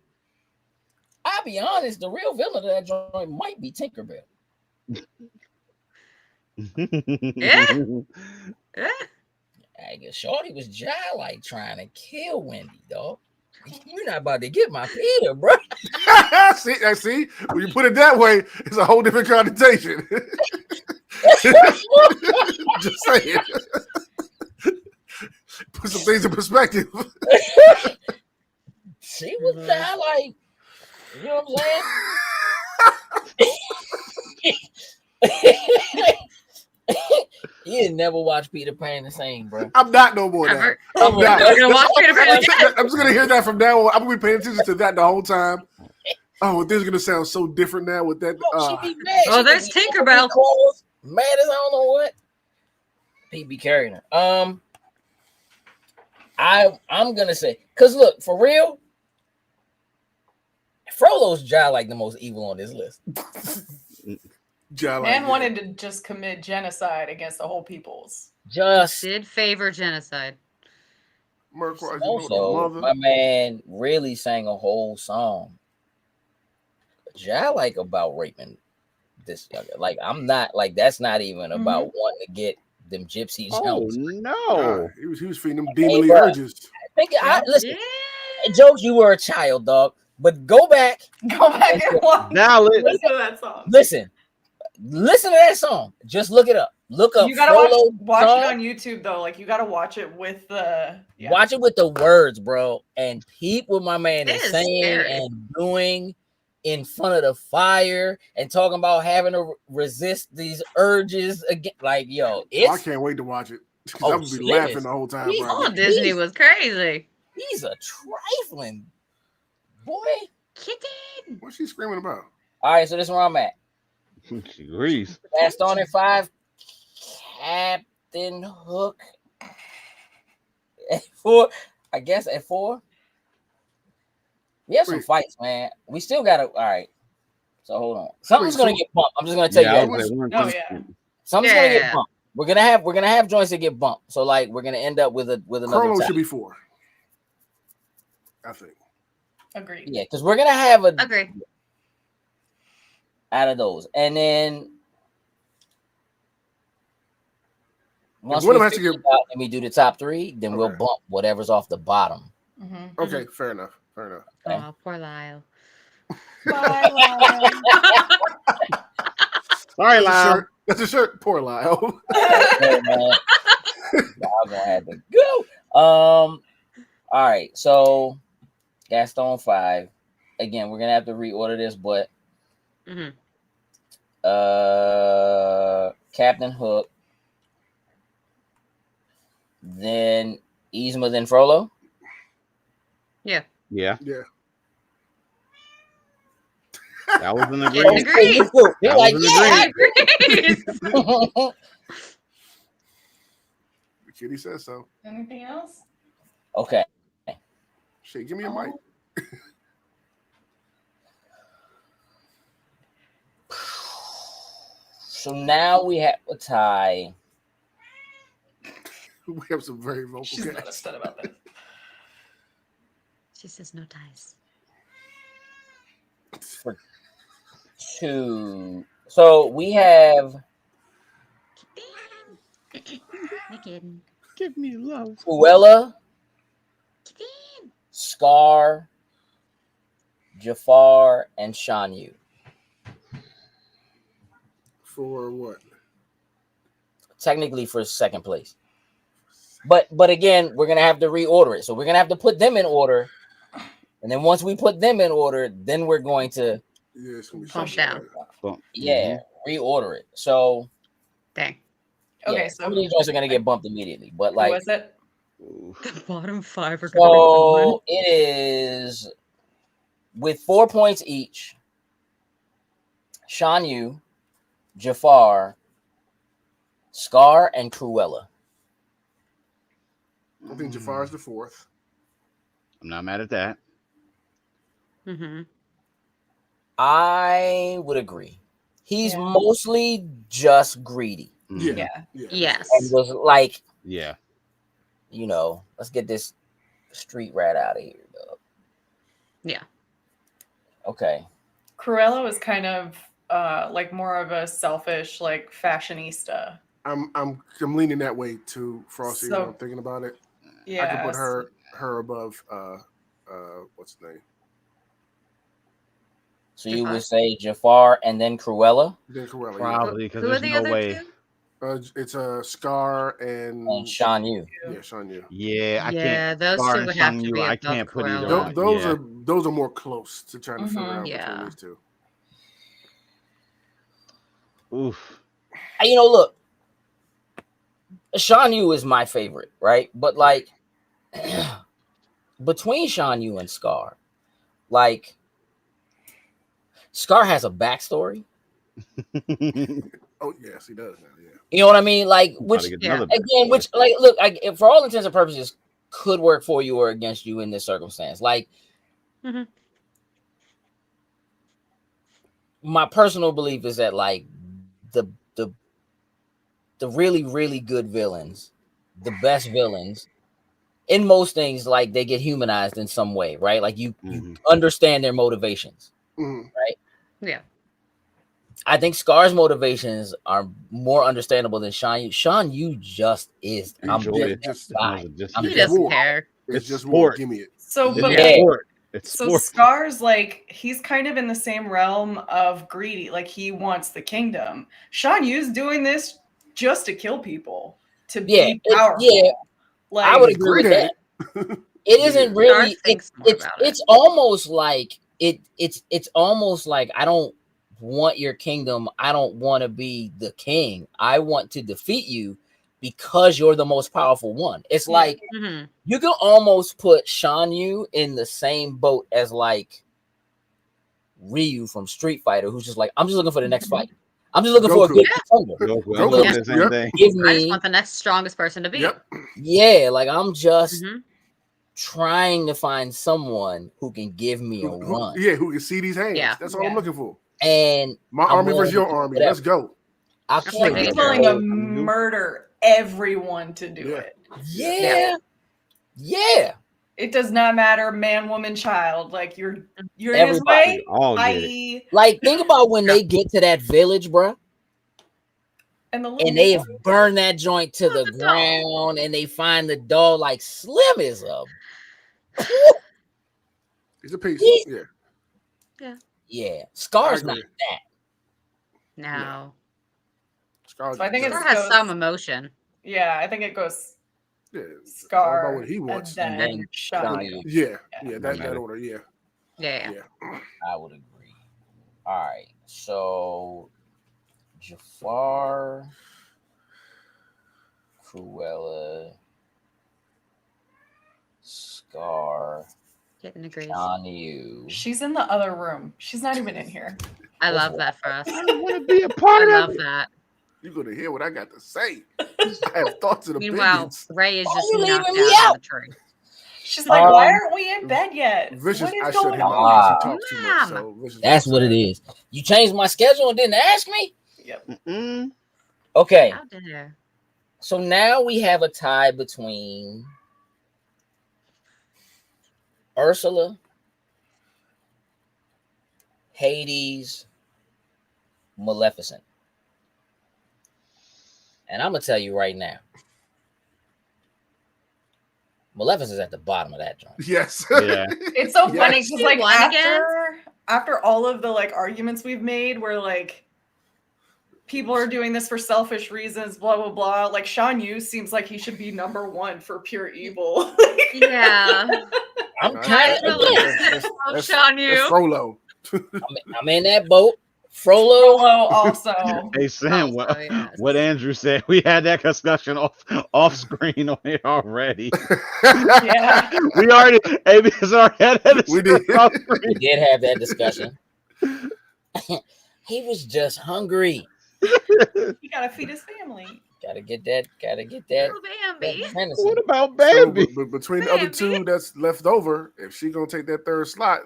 I'll be honest, the real villain of that joint might be Tinkerbell. Yeah. I guess Shorty was like trying to kill Wendy, dog. You're not about to get my Peter, bro. see, when you put it that way, it's a whole different connotation. Just saying. Put some things in perspective. She was down like, you know what I'm saying? You didn't never watch Peter Pan the same, bro. I'm not no more now. Ever. I'm not. You're gonna watch Peter Pan again? I'm just gonna hear that from now on. I'm gonna be paying attention to that the whole time. Oh, this is gonna sound so different now with that. She be mad. Oh, She there's be Tinkerbell. clothes, mad as I don't know what. He be carrying her. I'm gonna say, cause look, for real, Frollo's job like the most evil on this list. Man wanted to just commit genocide against the whole peoples. Just Did favor genocide. also, my man really sang a whole song. Ja like about raping this younger. Like, I'm not like that's not even about wanting to get them gypsy Oh jumps. no! He was feeding them demonly bruh. urges. Listen, jokes, you were a child, dog. But go back and watch. Valid. Listen to that song. Listen to that song. Just look it up. Look up. You gotta Frollo watch song. it on YouTube though. Like you gotta watch it with the Watch it with the words, bro, and peep what my man is It is saying scary. and doing in front of the fire and talking about having to resist these urges again. Like, yo, I can't wait to watch it. Oh, I'm gonna be laughing the whole time. He's Bro. Oh, Disney was crazy. He's a trifling boy. Kitten. What's she screaming about? All right, so this is where I'm at. She agrees. Last on at 5, Captain Hook. At 4, I guess at 4. We have some fights, man. We still got to. All right. So hold on. Something's gonna get bumped. I'm just gonna tell you that. Something's gonna get bumped. We're gonna have joints that get bumped. So like we're gonna end up with another. Carlo should be 4. I think. Agreed. Yeah, because we're gonna have a Agree. out of those, and then once one we of them has to figure get- it out and we do the top 3, then we'll bump whatever's off the bottom. Mm-hmm. Okay, fair enough. Okay. Oh, poor Lyle. Sorry, Lyle. That's a shirt. Poor Lyle. Hey, man. Y'all gonna have to go. All right, so Gaston 5. Again, we're gonna have to reorder this, but Captain Hook, then Yzma, then Frollo. Yeah. Yeah. Yeah. That was an Getting agreement. agreed. They're That like, was an yeah, I agree. The kitty says so. Anything else? Okay. Shit, give me a mic. So now we have a tie. We have some very vocal She's not cats. upset about this. She says no ties. For 2. So we have Naked. Give me love. Cruella, Scar, Jafar, and Shan Yu. For what? Technically for second place. But again, we're gonna have to reorder it. So we're gonna have to put them in order. And then once we put them in order, then we're going to Yeah, it's gonna be Calm something down. like that. Bump. reorder it. So Dang. Okay, yeah, so some of these joints are gonna get bumped immediately. But who like was it? Oof. The bottom 5 are gonna be so it is with 4 points each. Shan Yu, Jafar, Scar, and Cruella. I think Jafar's the fourth. I'm not mad at that. Mm-hmm. I would agree. He's Yeah. mostly just greedy Yeah. Yeah. Yeah. Yes. and was like, Yeah. let's get this street rat out of here, dog. Yeah. Okay. Cruella was kind of like more of a selfish, like fashionista. I'm leaning that way too, Frosty. So- when I'm thinking about it. Yeah. I could put her above what's the name? So you Jafar? would say Jafar and then Cruella Then Cruella. Probably because Who are there's the no other way. two? Yeah. It's Scar and and Shan Yu. Shan Yu. Yeah, I Yeah, can't. those Scar two and would have Shang to Yu, be I above can't put either Cruella. one. Those Yeah. those are more close to trying to figure Mhm. out Yeah. between these two. Oof. Look, Shan Yu is my favorite, right? But like between Shan Yu and Scar, like Scar has a backstory. Oh yes, he does now. Yeah. You know what I mean? Like, About which to get yeah. another again, backstory. which like, look, for all intents and purposes, could work for you or against you in this circumstance. Like, Mhm. my personal belief is that like the really really good villains, the best villains, in most things, like they get humanized in some way, right? Like you Mhm. understand their motivations. Mhm. Yeah. I think Scar's motivations are more understandable than Shan Yu. Shan Yu just is. I'm Enjoy it. Just guy. Just I'm He It's doesn't war. care. It's It's just war. sport. Give me it. So, It's but Yeah. wait, sport. It's so sport. Scar's like he's kind of in the same realm of greedy. Like he wants the kingdom. Shan Yu's doing this just to kill people, to be powerful. Like I would He's agree good with at that. It isn't Yeah. really. Scar thinks more about it. It's almost like it's almost like I don't want your kingdom. I don't want to be the king. I want to defeat you because you're the most powerful one. It's Yeah. like Mm-hmm. you can almost put Shan Yu in the same boat as like Ryu from Street Fighter, who's just like, I'm just looking for the next fight. I'm just looking for a Goku. good contender. Goku. Goku. I'm looking Yeah. at the same Yep. thing. Give I just me, want the next strongest person to beat. Yep. yeah, like I'm just Mm-hmm. trying to find someone who can give me a run. Who can see these hands? Yeah. That's all I'm Yeah. looking for. And My I'm army versus willing your to do army. whatever. Let's go. I That's can't what like it he's is. willing to Oh, murder everyone to do Yeah. it. Yeah. It does not matter, man, woman, child. Like you're in his Everybody. way. All get it. Like, think about when they get to that village, bro, And the little and they have boy- burned that joint to the the dog. ground, and they find the dog like Slim is a He's a piece. He's- Yeah. yeah. I Scar's not agree. that. No. Scar's So I think just- Scar it's- has some emotion. yeah, I think it goes yeah, it's all Scar about what he wants. and then then Shan Shan Yu. Yu. Yeah, that matter. order. Yeah. Yeah. I would agree. All right. So Jafar, Cruella, Scar, Getting agrees. Shan Yu. She's in the other room. She's not even in here. I love that for us. I want to be a I part of love it. that. You're gonna hear what I got to say. I have thoughts and Meanwhile, opinions. Ray is Why just you knocked leaving me out on out? the tree. She's like, why aren't we in bed yet? Vicious, What is I shut going him up on? because he talks too much. So Vicious That's was what it sad. is. You changed my schedule and didn't ask me? Yep. Mm-mm. Okay. How dare. So now we have a tie between Ursula, Hades, Maleficent. And I'm going to tell you right now, Maleficent's at the bottom of that joint. Yes. Yeah. It's so funny Yes. because She like won again? after all of the like arguments we've made where like people are doing this for selfish reasons, blah blah blah. Like Shan Yu seems like he should be number one for pure evil. Yeah. I'm That's- kind of that's- I'll that's- Sean That's you. Frollo. I'm in that boat. Frollo. Frollo also. Hey Sam, Also, yes. what Andrew said, we had that discussion off screen on it already. Yeah. We already ABS already had that We discussion did. off We screen. did have that discussion. He was just hungry. He gotta feed his family. Gotta get that. Little Bambi. that venison. What about So, Bambi? but between the other two that's left over, if she gonna take that third slot,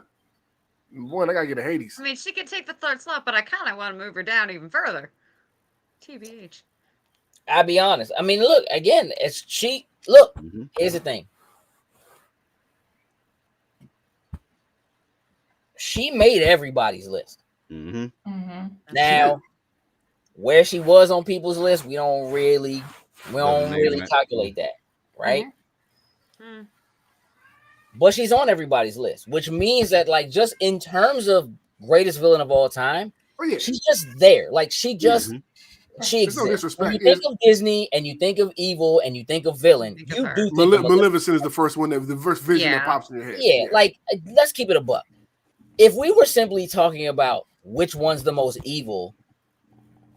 one, I gotta get a Hades. I mean, she could take the third slot, but I kind of want to move her down even further. TBH. I'll be honest. I mean, look, again, it's cheap. Look, Mhm. here's the thing. She made everybody's list. Mm-hmm. Mm-hmm. Now, where she was on people's list, we don't really name it. calculate that, right? Hmm. But she's on everybody's list, which means that, like, just in terms of greatest villain of all time, Oh yeah. she's just there. Like, she just Mhm. she There's no exists. When you disrespect. think of Disney and you think of evil and you think of villain, Think of you her. do think of Maleficent. Maleficent is the first one the first vision that Yeah. pops in your head. Yeah, like, let's keep it a buck. If we were simply talking about which one's the most evil,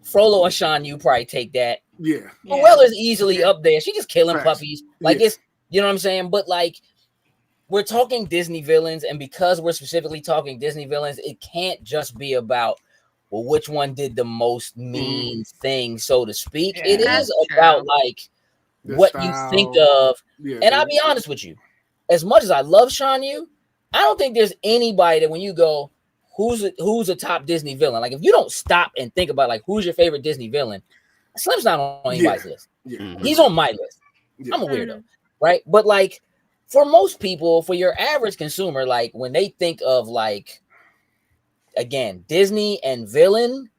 Frollo and Shan Yu probably take that. yeah. Cruella's easily up there. She just killing Facts. puppies. Like, Yeah. it's, you know what I'm saying? But like, we're talking Disney villains, and because we're specifically talking Disney villains, it can't just be about, well, which one did the most mean thing, so to speak. Yeah. It That's is about true. like The what style. you think of. Yeah. And I'll be honest with you, as much as I love Shan Yu, I don't think there's anybody that when you go, who's a top Disney villain? Like, if you don't stop and think about like who's your favorite Disney villain, Slim's not on anybody's list. Yeah. Mhm. He's on my list. Yeah. I'm a weirdo, right? But like, for most people, for your average consumer, like when they think of like, again, Disney and villain,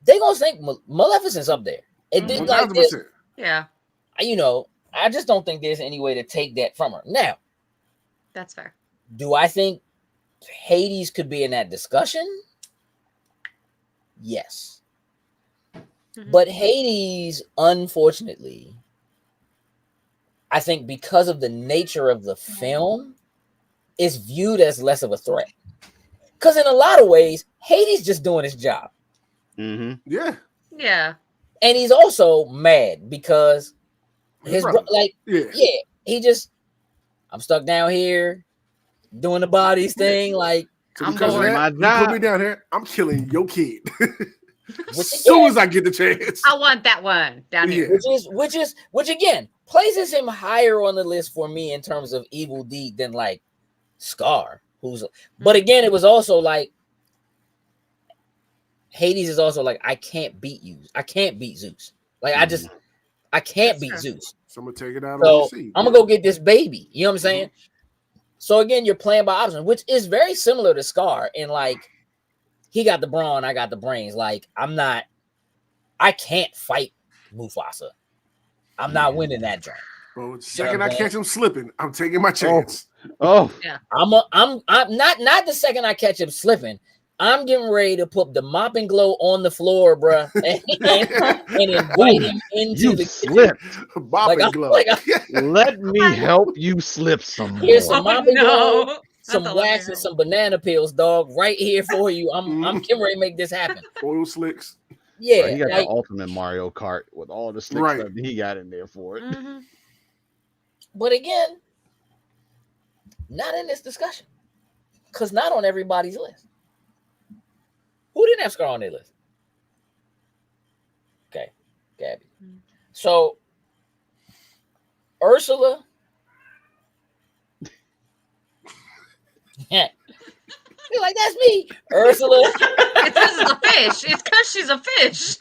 they gonna think Maleficent's up there. It did like this, 1000%. Yeah, you know. I just don't think there's any way to take that from her. Now, that's fair. do I think Hades could be in that discussion? Yes. Mhm. But Hades, unfortunately, I think because of the nature of the film, is viewed as less of a threat. Because in a lot of ways, Hades just doing his job. Mm-hmm. Yeah. Yeah. And he's also mad because his brother. like, Yeah. yeah, he just, I'm stuck down here doing the bodies thing, like, So I'm because of bored. that, My you put me job. down here, I'm killing your kid. which As soon again, as I get the chance. I want that one down here. which again places him higher on the list for me in terms of evil deed than like Scar, but again, it was also like Hades is also like, I can't beat you. I can't beat Zeus. Like, I can't That's beat true. Zeus. So I'm gonna take it out So on the sea. I'm gonna go get this baby. You know what I'm saying? So again, you're playing by option, which is very similar to Scar in like, he got the brawn, I got the brains. Like, I can't fight Mufasa. I'm not winning that joint. Bro, the second what I I'm catch him slipping, I'm taking my chance. Oh, I'm not the second I catch him slipping. I'm getting ready to put the mop and glow on the floor, bruh, and invite him into you the slipped. Bop Like, and I'm- glow. like, Let me help you slip some Here's more. some mop and glow, Not some the wax, living and some banana peels, dog, right here for you. I'm Mhm. getting ready to make this happen. Oil slicks. Yeah, Bro, he got like, the ultimate Mario Kart with all the slick Right. stuff that he got in there for it. Mhm. but again, not in this discussion, because not on everybody's list. Who didn't have Scar on their list? Okay, Gabby. So Ursula, You're like, that's me, Ursula. It's because it's a fish. It's because she's a fish.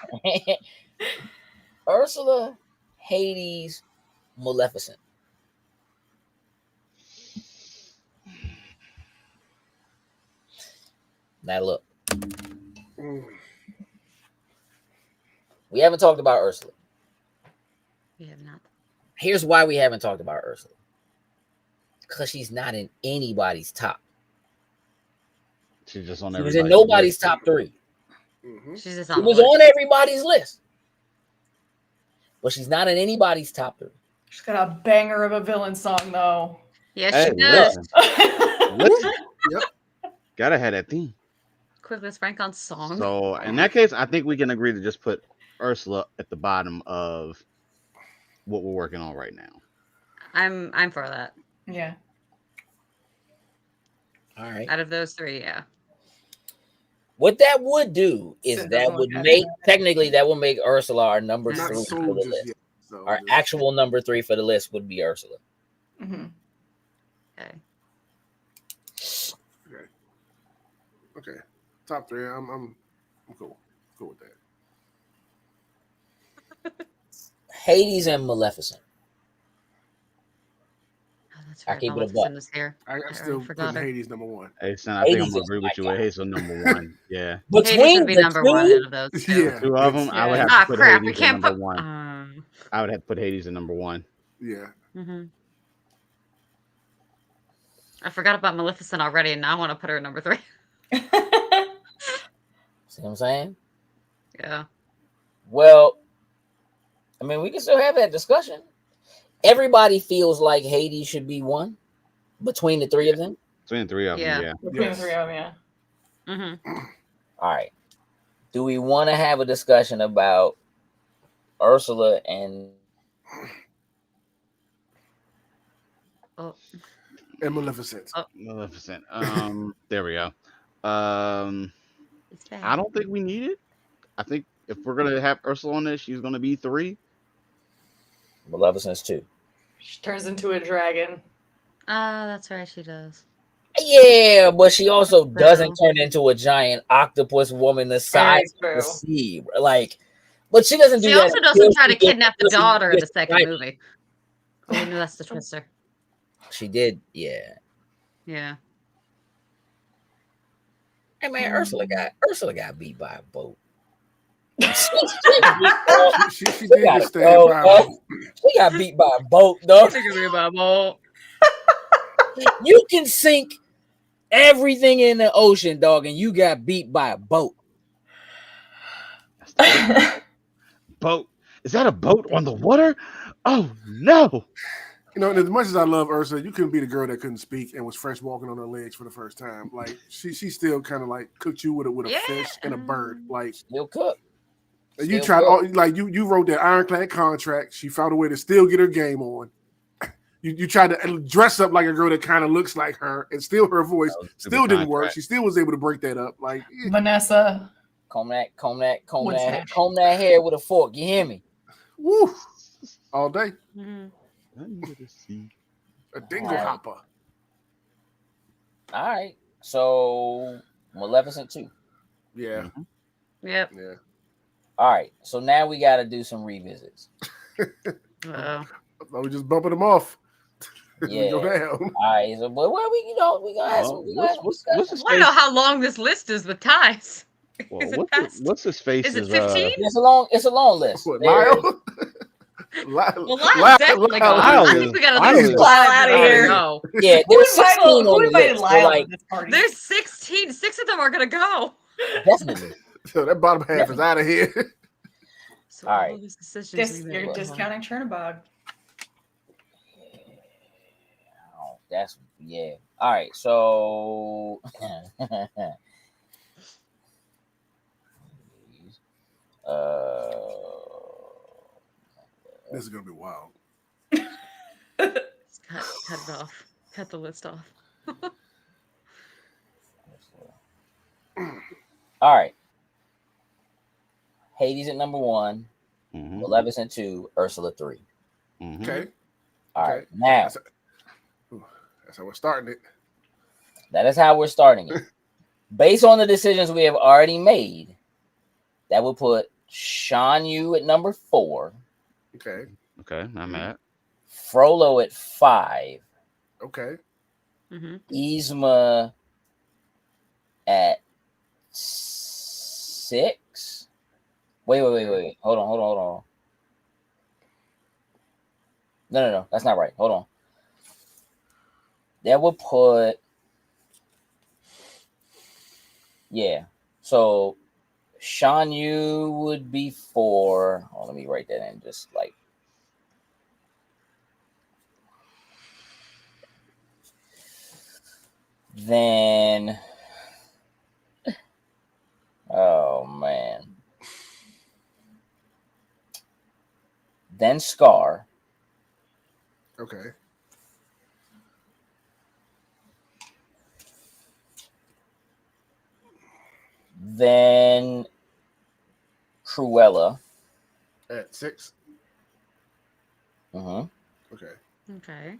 Ursula, Hades, Maleficent. Now look, we haven't talked about Ursula. We have not. Here's why we haven't talked about Ursula. Because she's not in anybody's top. She's just on She was everybody's in nobody's list. top 3. She's just She on the was list. on everybody's list. But she's not in anybody's top 3. She's got a banger of a villain song, though. Yes, Hey, she does. listen. Yep. Gotta have that theme. Quickly, Frank on song. So in that case, I think we can agree to just put Ursula at the bottom of what we're working on right now. I'm for that. Yeah. All right. Out of those 3, yeah. What that would do is Sid that doesn't would look at make, it. technically, that would make Ursula our number Not 3 Not for the sold just list. yet. So Our just- actual number 3 for the list would be Ursula. Mhm. Okay. Okay. Top 3. I'm cool. Cool with that. Hades and Maleficent. Oh, that's I right. keep it a Maleficent buck. is here. I already still forgot putting her. Hades number 1. Hey, son, I think I'm Hades gonna is agree my with you. guy. Hazel number 1. Yeah. Hades Between would be the number 1 two, out of those 2. Yeah. Two of them, I would have to Ah, put crap. We Hades at can't number put. 1. I would have to put Hades at number 1. Yeah. Mm-hmm. I forgot about Maleficent already, and now I want to put her at number 3. see what I'm saying? Yeah. Well, I mean, we can still have that discussion. Everybody feels like Hades should be 1 between the 3 of them. Between the 3 of Yeah. them, yeah. Between Yes. the 3 of them, yeah. Mm-hmm. All right. Do we want to have a discussion about Ursula and Oh, And Maleficent. Maleficent. There we go. it's bad. I don't think we need it. I think if we're gonna have Ursula on this, she's gonna be 3. Maleficent's 2? She turns into a dragon. That's right. She does. Yeah, but she also doesn't True. turn into a giant octopus woman the size of Very the true. sea. Like, but she doesn't do She that. also until doesn't try she to gets- kidnap the until she daughter in the gets second right. movie. Oh, we know that's the twister. She did, yeah. Yeah. Hey man, Ursula got beat by a boat. She She did got get stabbed go, by dog. She got beat by a boat, dog. You can sink everything in the ocean, dog, and you got beat by a boat. Boat. Is that a boat on the water? Oh no. You know, and as much as I love Ursula, you couldn't be the girl that couldn't speak and was fresh walking on her legs for the first time. Like she still kind of like cooked you with a Yeah. fish and a bird. Like Still cook. you Still tried cook. all like you wrote that ironclad contract. She found a way to still get her game on. You tried to dress up like a girl that kind of looks like her, and still her voice That was a still stupid didn't work. contract. She still was able to break that up. Like Vanessa. Comb that What's that? hair with a fork. You hear me? woo, all day. Mhm. Under the sea. A dingle All right. hopper. All right. So Maleficent 2. Yeah, Yep. yeah. All right. So now we got to do some revisits. Uh-oh. I was just bumping them off. Yeah. Go down. All right. So, well, we gonna have some. We gonna have some What's discussion. his I want to know face? how long this list is with ties. Well, Is it past? what's his face? Is it 15? It's a long list. What, There- Lyle? Well, Lyle's definitely gone. Lyle I is- think we gotta Lyle lose is- Lyle outta here. No. Yeah, Who there's 16 invited, on the invited list. So, Lyle like, to this party? There's 16. 6 of them are gonna go. definitely. So that bottom half is out of here. So All all right. of these decisions we You're made. discounting Chernobog. Oh, that's yeah. All right. So. This is gonna be wild. Cut it off. Cut the list off. All right. Hades at number 1, Mhm, Maleficent 2, Ursula 3. mhm. Okay, All right. Okay. Now, that's how we're starting it. That is how we're starting it. Based on the decisions we have already made, that would put Sean Yu at number 4. Okay. Okay, not mad. Frollo at 5. Okay. Mm-hmm. Yzma at 6. Wait. Hold on. No. That's not right. Hold on. That would put, yeah. So Sean Yu would be 4. Oh, let me write that in. Just like, then, oh man. Then Scar. Okay. Then Cruella. At 6. Mm-hmm. Okay. Okay.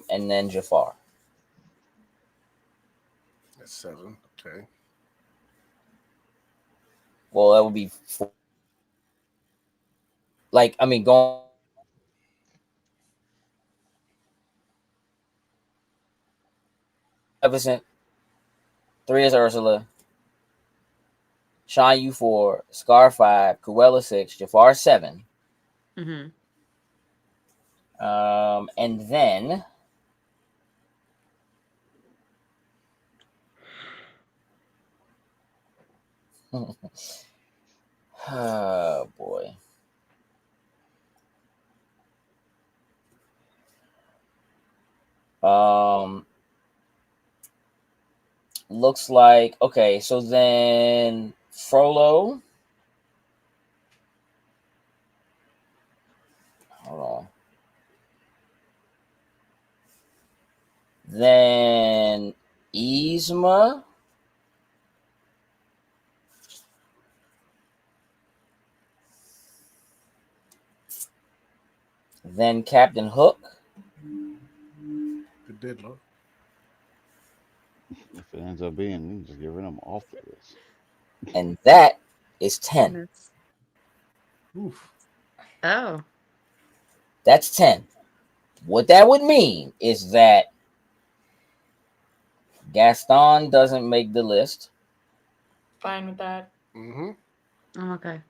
And then Jafar. At 7. Okay. Well, that would be 4. Like, I mean, going Maleficent, 3 is Ursula, Sean Yu 4, Scar 5, Cruella 6, Jafar 7. Mm-hmm. And then oh boy. Looks like, okay, so then Frollo. Hold on. Then Yzma. Then Captain Hook. The Diddler. If it ends up being, you can just get rid of them off the list. And that is 10. Goodness. Oof. Oh. That's 10. What that would mean is that Gaston doesn't make the list. Fine with that. Mm-hmm. Oh, okay.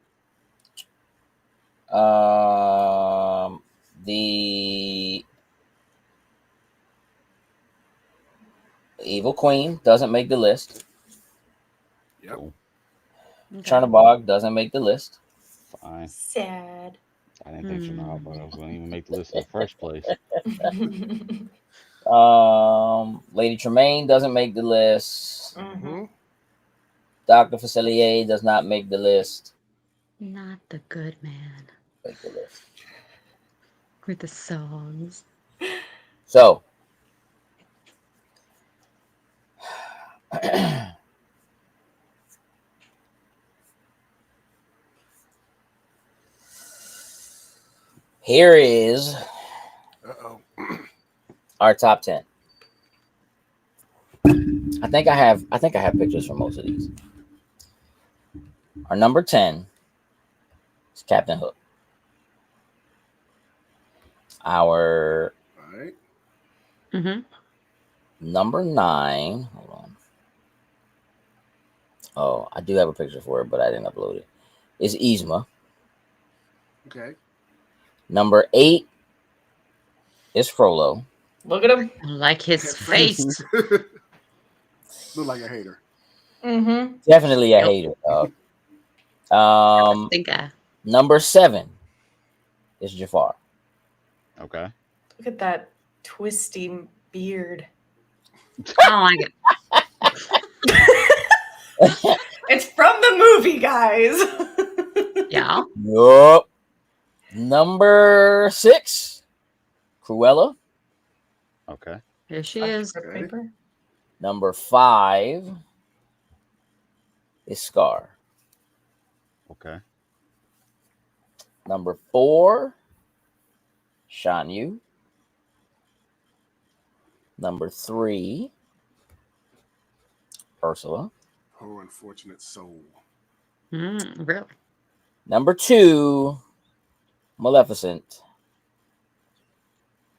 The Evil Queen doesn't make the list. Yep. Cool. Okay. Chernabog doesn't make the list. Fine. Sad. I didn't think Chernobyl was going to even make the list in the first place. Lady Tremaine doesn't make the list. Mm-hmm. Dr. Facilier does not make the list. Not the good man Make the list. with the songs. So here is Uh-oh. our top 10. I think I have pictures for most of these. Our number 10 is Captain Hook. Our All right. Mm-hmm. number 9, hold on. Oh, I do have a picture for it, but I didn't upload it. Is Yzma. Okay. Number 8 is Frollo. Look at him. I like his That face. Look like a hater. Mm-hmm. Definitely a Yep. hater, dog. I think Number 7 is Jafar. Okay. Look at that twisty beard. I don't like it. It's from the movie, guys. Yeah. Yup. Number 6, Cruella. Okay. Here she is. Strip paper. Number 5 is Scar. Okay. Number 4, Shan Yu. Number 3, Ursula. Oh, unfortunate soul. Really? Number 2, Maleficent.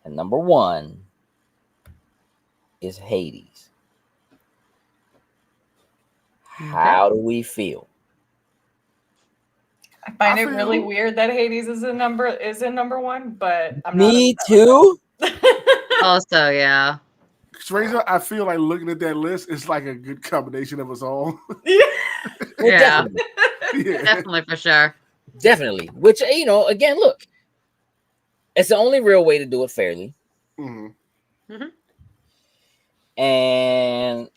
And number 1 is Hades. How do we feel? I find I it really feel- weird that Hades is in number 1, but I'm Me not too. Also, yeah. Stranger, I feel like looking at that list, it's like a good combination of us all. Well, Yeah. definitely. Yeah. Definitely for sure. Definitely. Which, again, look, it's the only real way to do it fairly. Mhm. And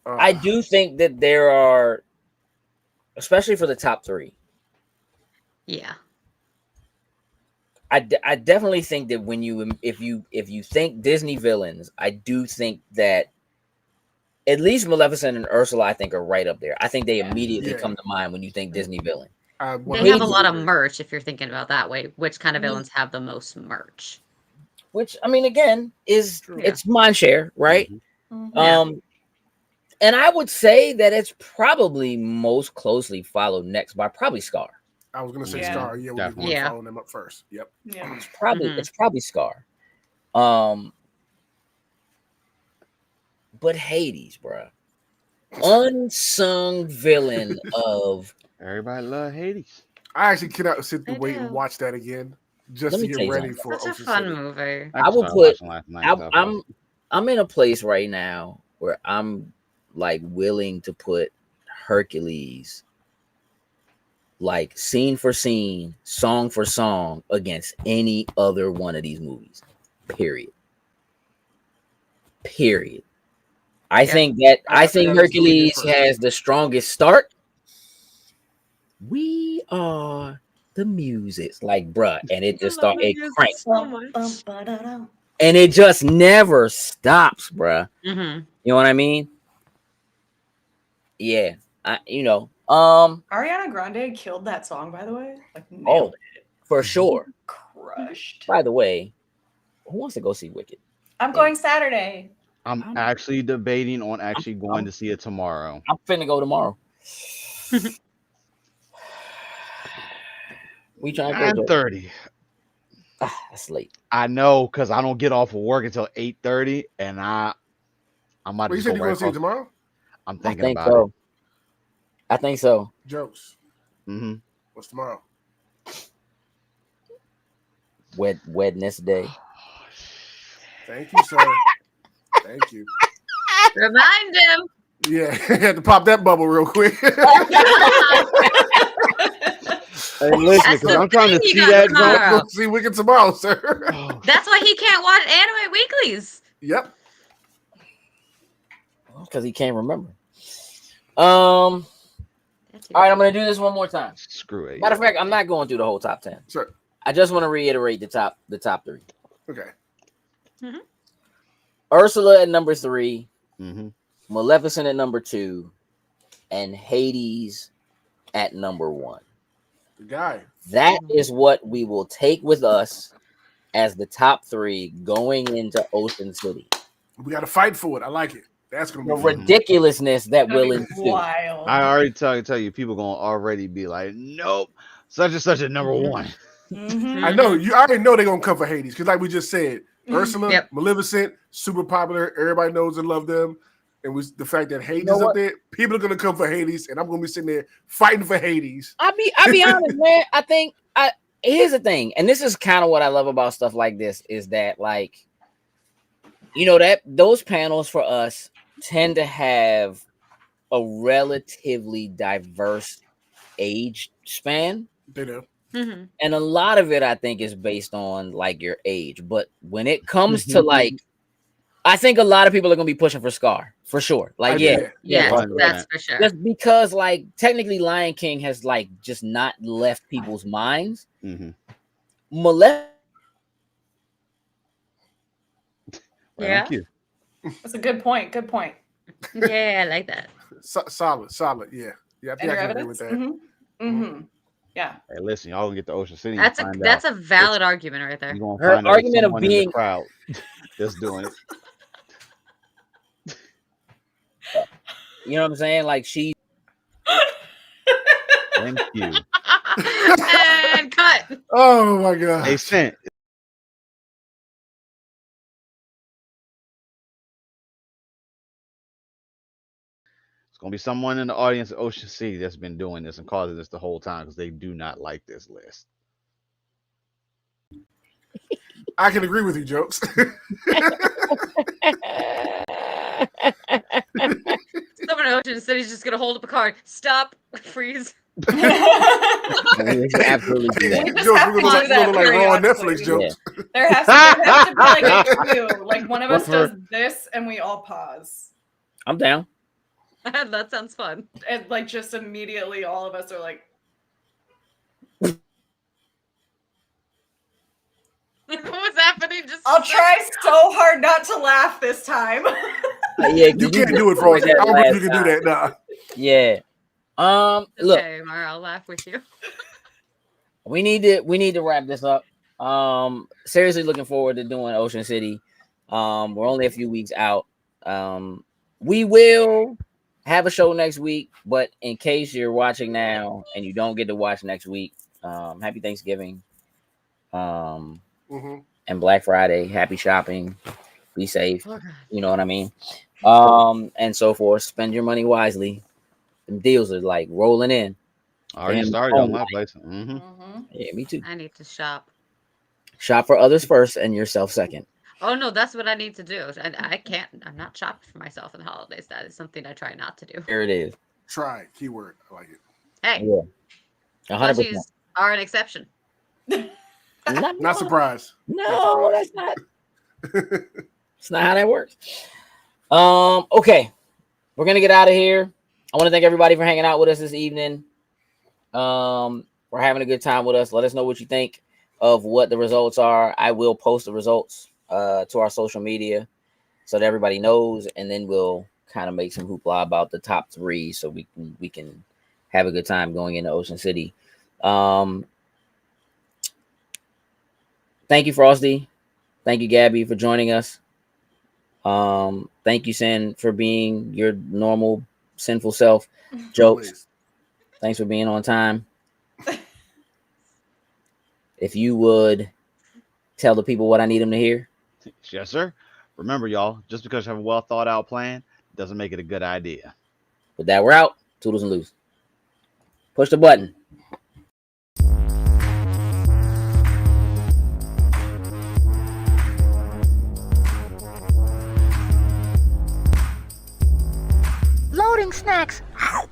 I do think that there are, especially for the top 3, Yeah. I definitely think that if you think Disney villains, I do think that at least Maleficent and Ursula, I think, are right up there. I think they immediately Yeah. come to mind when you think Disney villain. They have a lot of agree. merch if you're thinking about that way. Which kind of villains have the most merch? Which, I mean, again, is True. it's mind share, right? Yeah. And I would say that it's probably most closely followed next by probably Scar. I was gonna say Yeah. Scar. Yeah, we'll be the Definitely. one following them up first. Yep. Yeah. It's probably Scar. But Hades, bro, unsung villain of. Everybody love Hades. I actually cannot sit I and wait and do. watch that again just Let to me get tell you ready something. for Such a Ocean fun City. movie. I will started put. watching last night, so I'm in a place right now where I'm like willing to put Hercules like scene for scene, song for song against any other one of these movies. Period. I Yeah. think that I I think gotta listen to it again Hercules first. has the strongest start. We are the muses, like bruh, and it just start it cranks, Bum-ba-da-dum. and it just never stops, bruh. Mm-hmm. You know what I mean? Yeah, Ariana Grande killed that song, by the way. Like nailed for sure. it. Crushed. By the way, who wants to go see Wicked? I'm going Saturday. I'm actually debating on actually going to see it tomorrow. I'm finna go tomorrow. We trying to go. 9:30. That's late. I know because I don't get off of work until 8:30, and I might Well, you just said go you're right gonna see it across. tomorrow? I'm I thinking think about so. I think so. Jokes. it. Mm-hmm. What's tomorrow? Wednesday. Thank you, sir. Thank you. Remind him. Yeah, had to pop that bubble real quick. Hey, listen, That's because the I'm trying to thing you see got that tomorrow. Go see Wicked tomorrow, sir. Oh, That's why he can't watch anime weeklies. Yep. Because he can't remember. All right, I'm gonna do this one more time. screw it. Matter of fact, I'm not going through the whole top 10. Sure. I just want to reiterate the top 3. Okay. Ursula at number 3, Mm-hmm. Maleficent at number 2, and Hades at number 1. The guy. That is what we will take with us as the top 3 going into Ocean City. We got to fight for it. I like it. That's gonna The be fun. ridiculousness that will That'd be ensue. wild. I already tell you, people gonna already be like, nope, such and such a number one. Mhm. I know you. I already know they're gonna come for Hades because, like we just said, Ursula, Yep. Maleficent, super popular. Everybody knows and love them. And the fact that Hades know is up what? there, people are gonna come for Hades, and I'm gonna be sitting there fighting for Hades. I'll be honest, man. I think here's the thing, and this is kind of what I love about stuff like this is that, like, that those panels for us tend to have a relatively diverse age span. They do. Mm-hmm. And a lot of it, I think, is based on like your age. But when it comes to like, I think a lot of people are gonna be pushing for Scar for sure. Like, Yeah. Yeah, 100%. that's for sure. just because like technically Lion King has like just not left people's minds. Mm-hmm. Maleficent. Right Yeah. on cue. That's a good point. Good point. Yeah, I like that. Solid. Yeah. Yeah. I think And I your can agree with evidence? that. Mm-hmm. Mm-hmm. Yeah. Hey, listen, y'all gonna get to Ocean City. That's and find that's out. a valid argument right there. You're gonna Her find out there's argument of someone in being- the crowd that's doing it. You know what I'm saying? Like she. Thank you. And cut. Oh my god. Hey, Cent. It's gonna be someone in the audience at Ocean City that's been doing this and causing this the whole time because they do not like this list. I can agree with you, Jokes. Someone in Ocean City's just gonna hold up a card. Stop. Freeze. We should absolutely do that. Jokes, have we're to gonna do look that like Raw on periodically. Netflix, Jokes. There has to be like a cue. Like one of us does this and we all pause. I'm down. That sounds fun. And like just immediately all of us are like, What was happening? Just I'll try so hard not to laugh this time. Yeah, You can't do it, Frosty. I don't think you can do that. Nah. Yeah. Look, Okay, Mara, I'll laugh with you. we need to wrap this up. Seriously looking forward to doing Ocean City. We're only a few weeks out. We will have a show next week, but in case you're watching now and you don't get to watch next week, happy Thanksgiving. Mm-hmm. And Black Friday, happy shopping, be safe. Oh, God. You know what I mean? And so forth. Spend your money wisely. The deals are like rolling in. I already Damn, started oh on my my. place. Mm-hmm. Yeah, me too. I need to shop. Shop for others first and yourself second. Oh no, that's what I need to do. I can't. I'm not shopping for myself in the holidays. That is something I try not to do. There it is. Try it. Keyword. I like it. Hey, Yeah. 100%. plushies are an exception. Not surprised. No, that's not. It's not how that works. Okay. We're gonna get out of here. I want to thank everybody for hanging out with us this evening. We're having a good time with us. Let us know what you think of what the results are. I will post the results to our social media so that everybody knows, and then we'll kind of make some hoopla about the top 3 so we can have a good time going into Ocean City. Thank you, Frosty. Thank you, Gabby, for joining us. Thank you, Sin, for being your normal sinful self. Jokes, Always. thanks for being on time. If you would tell the people what I need them to hear. Yes, sir. Remember, y'all, just because you have a well thought out plan doesn't make it a good idea. With that, we're out. Toodles and loose. Push the button. Loading snacks. Ow.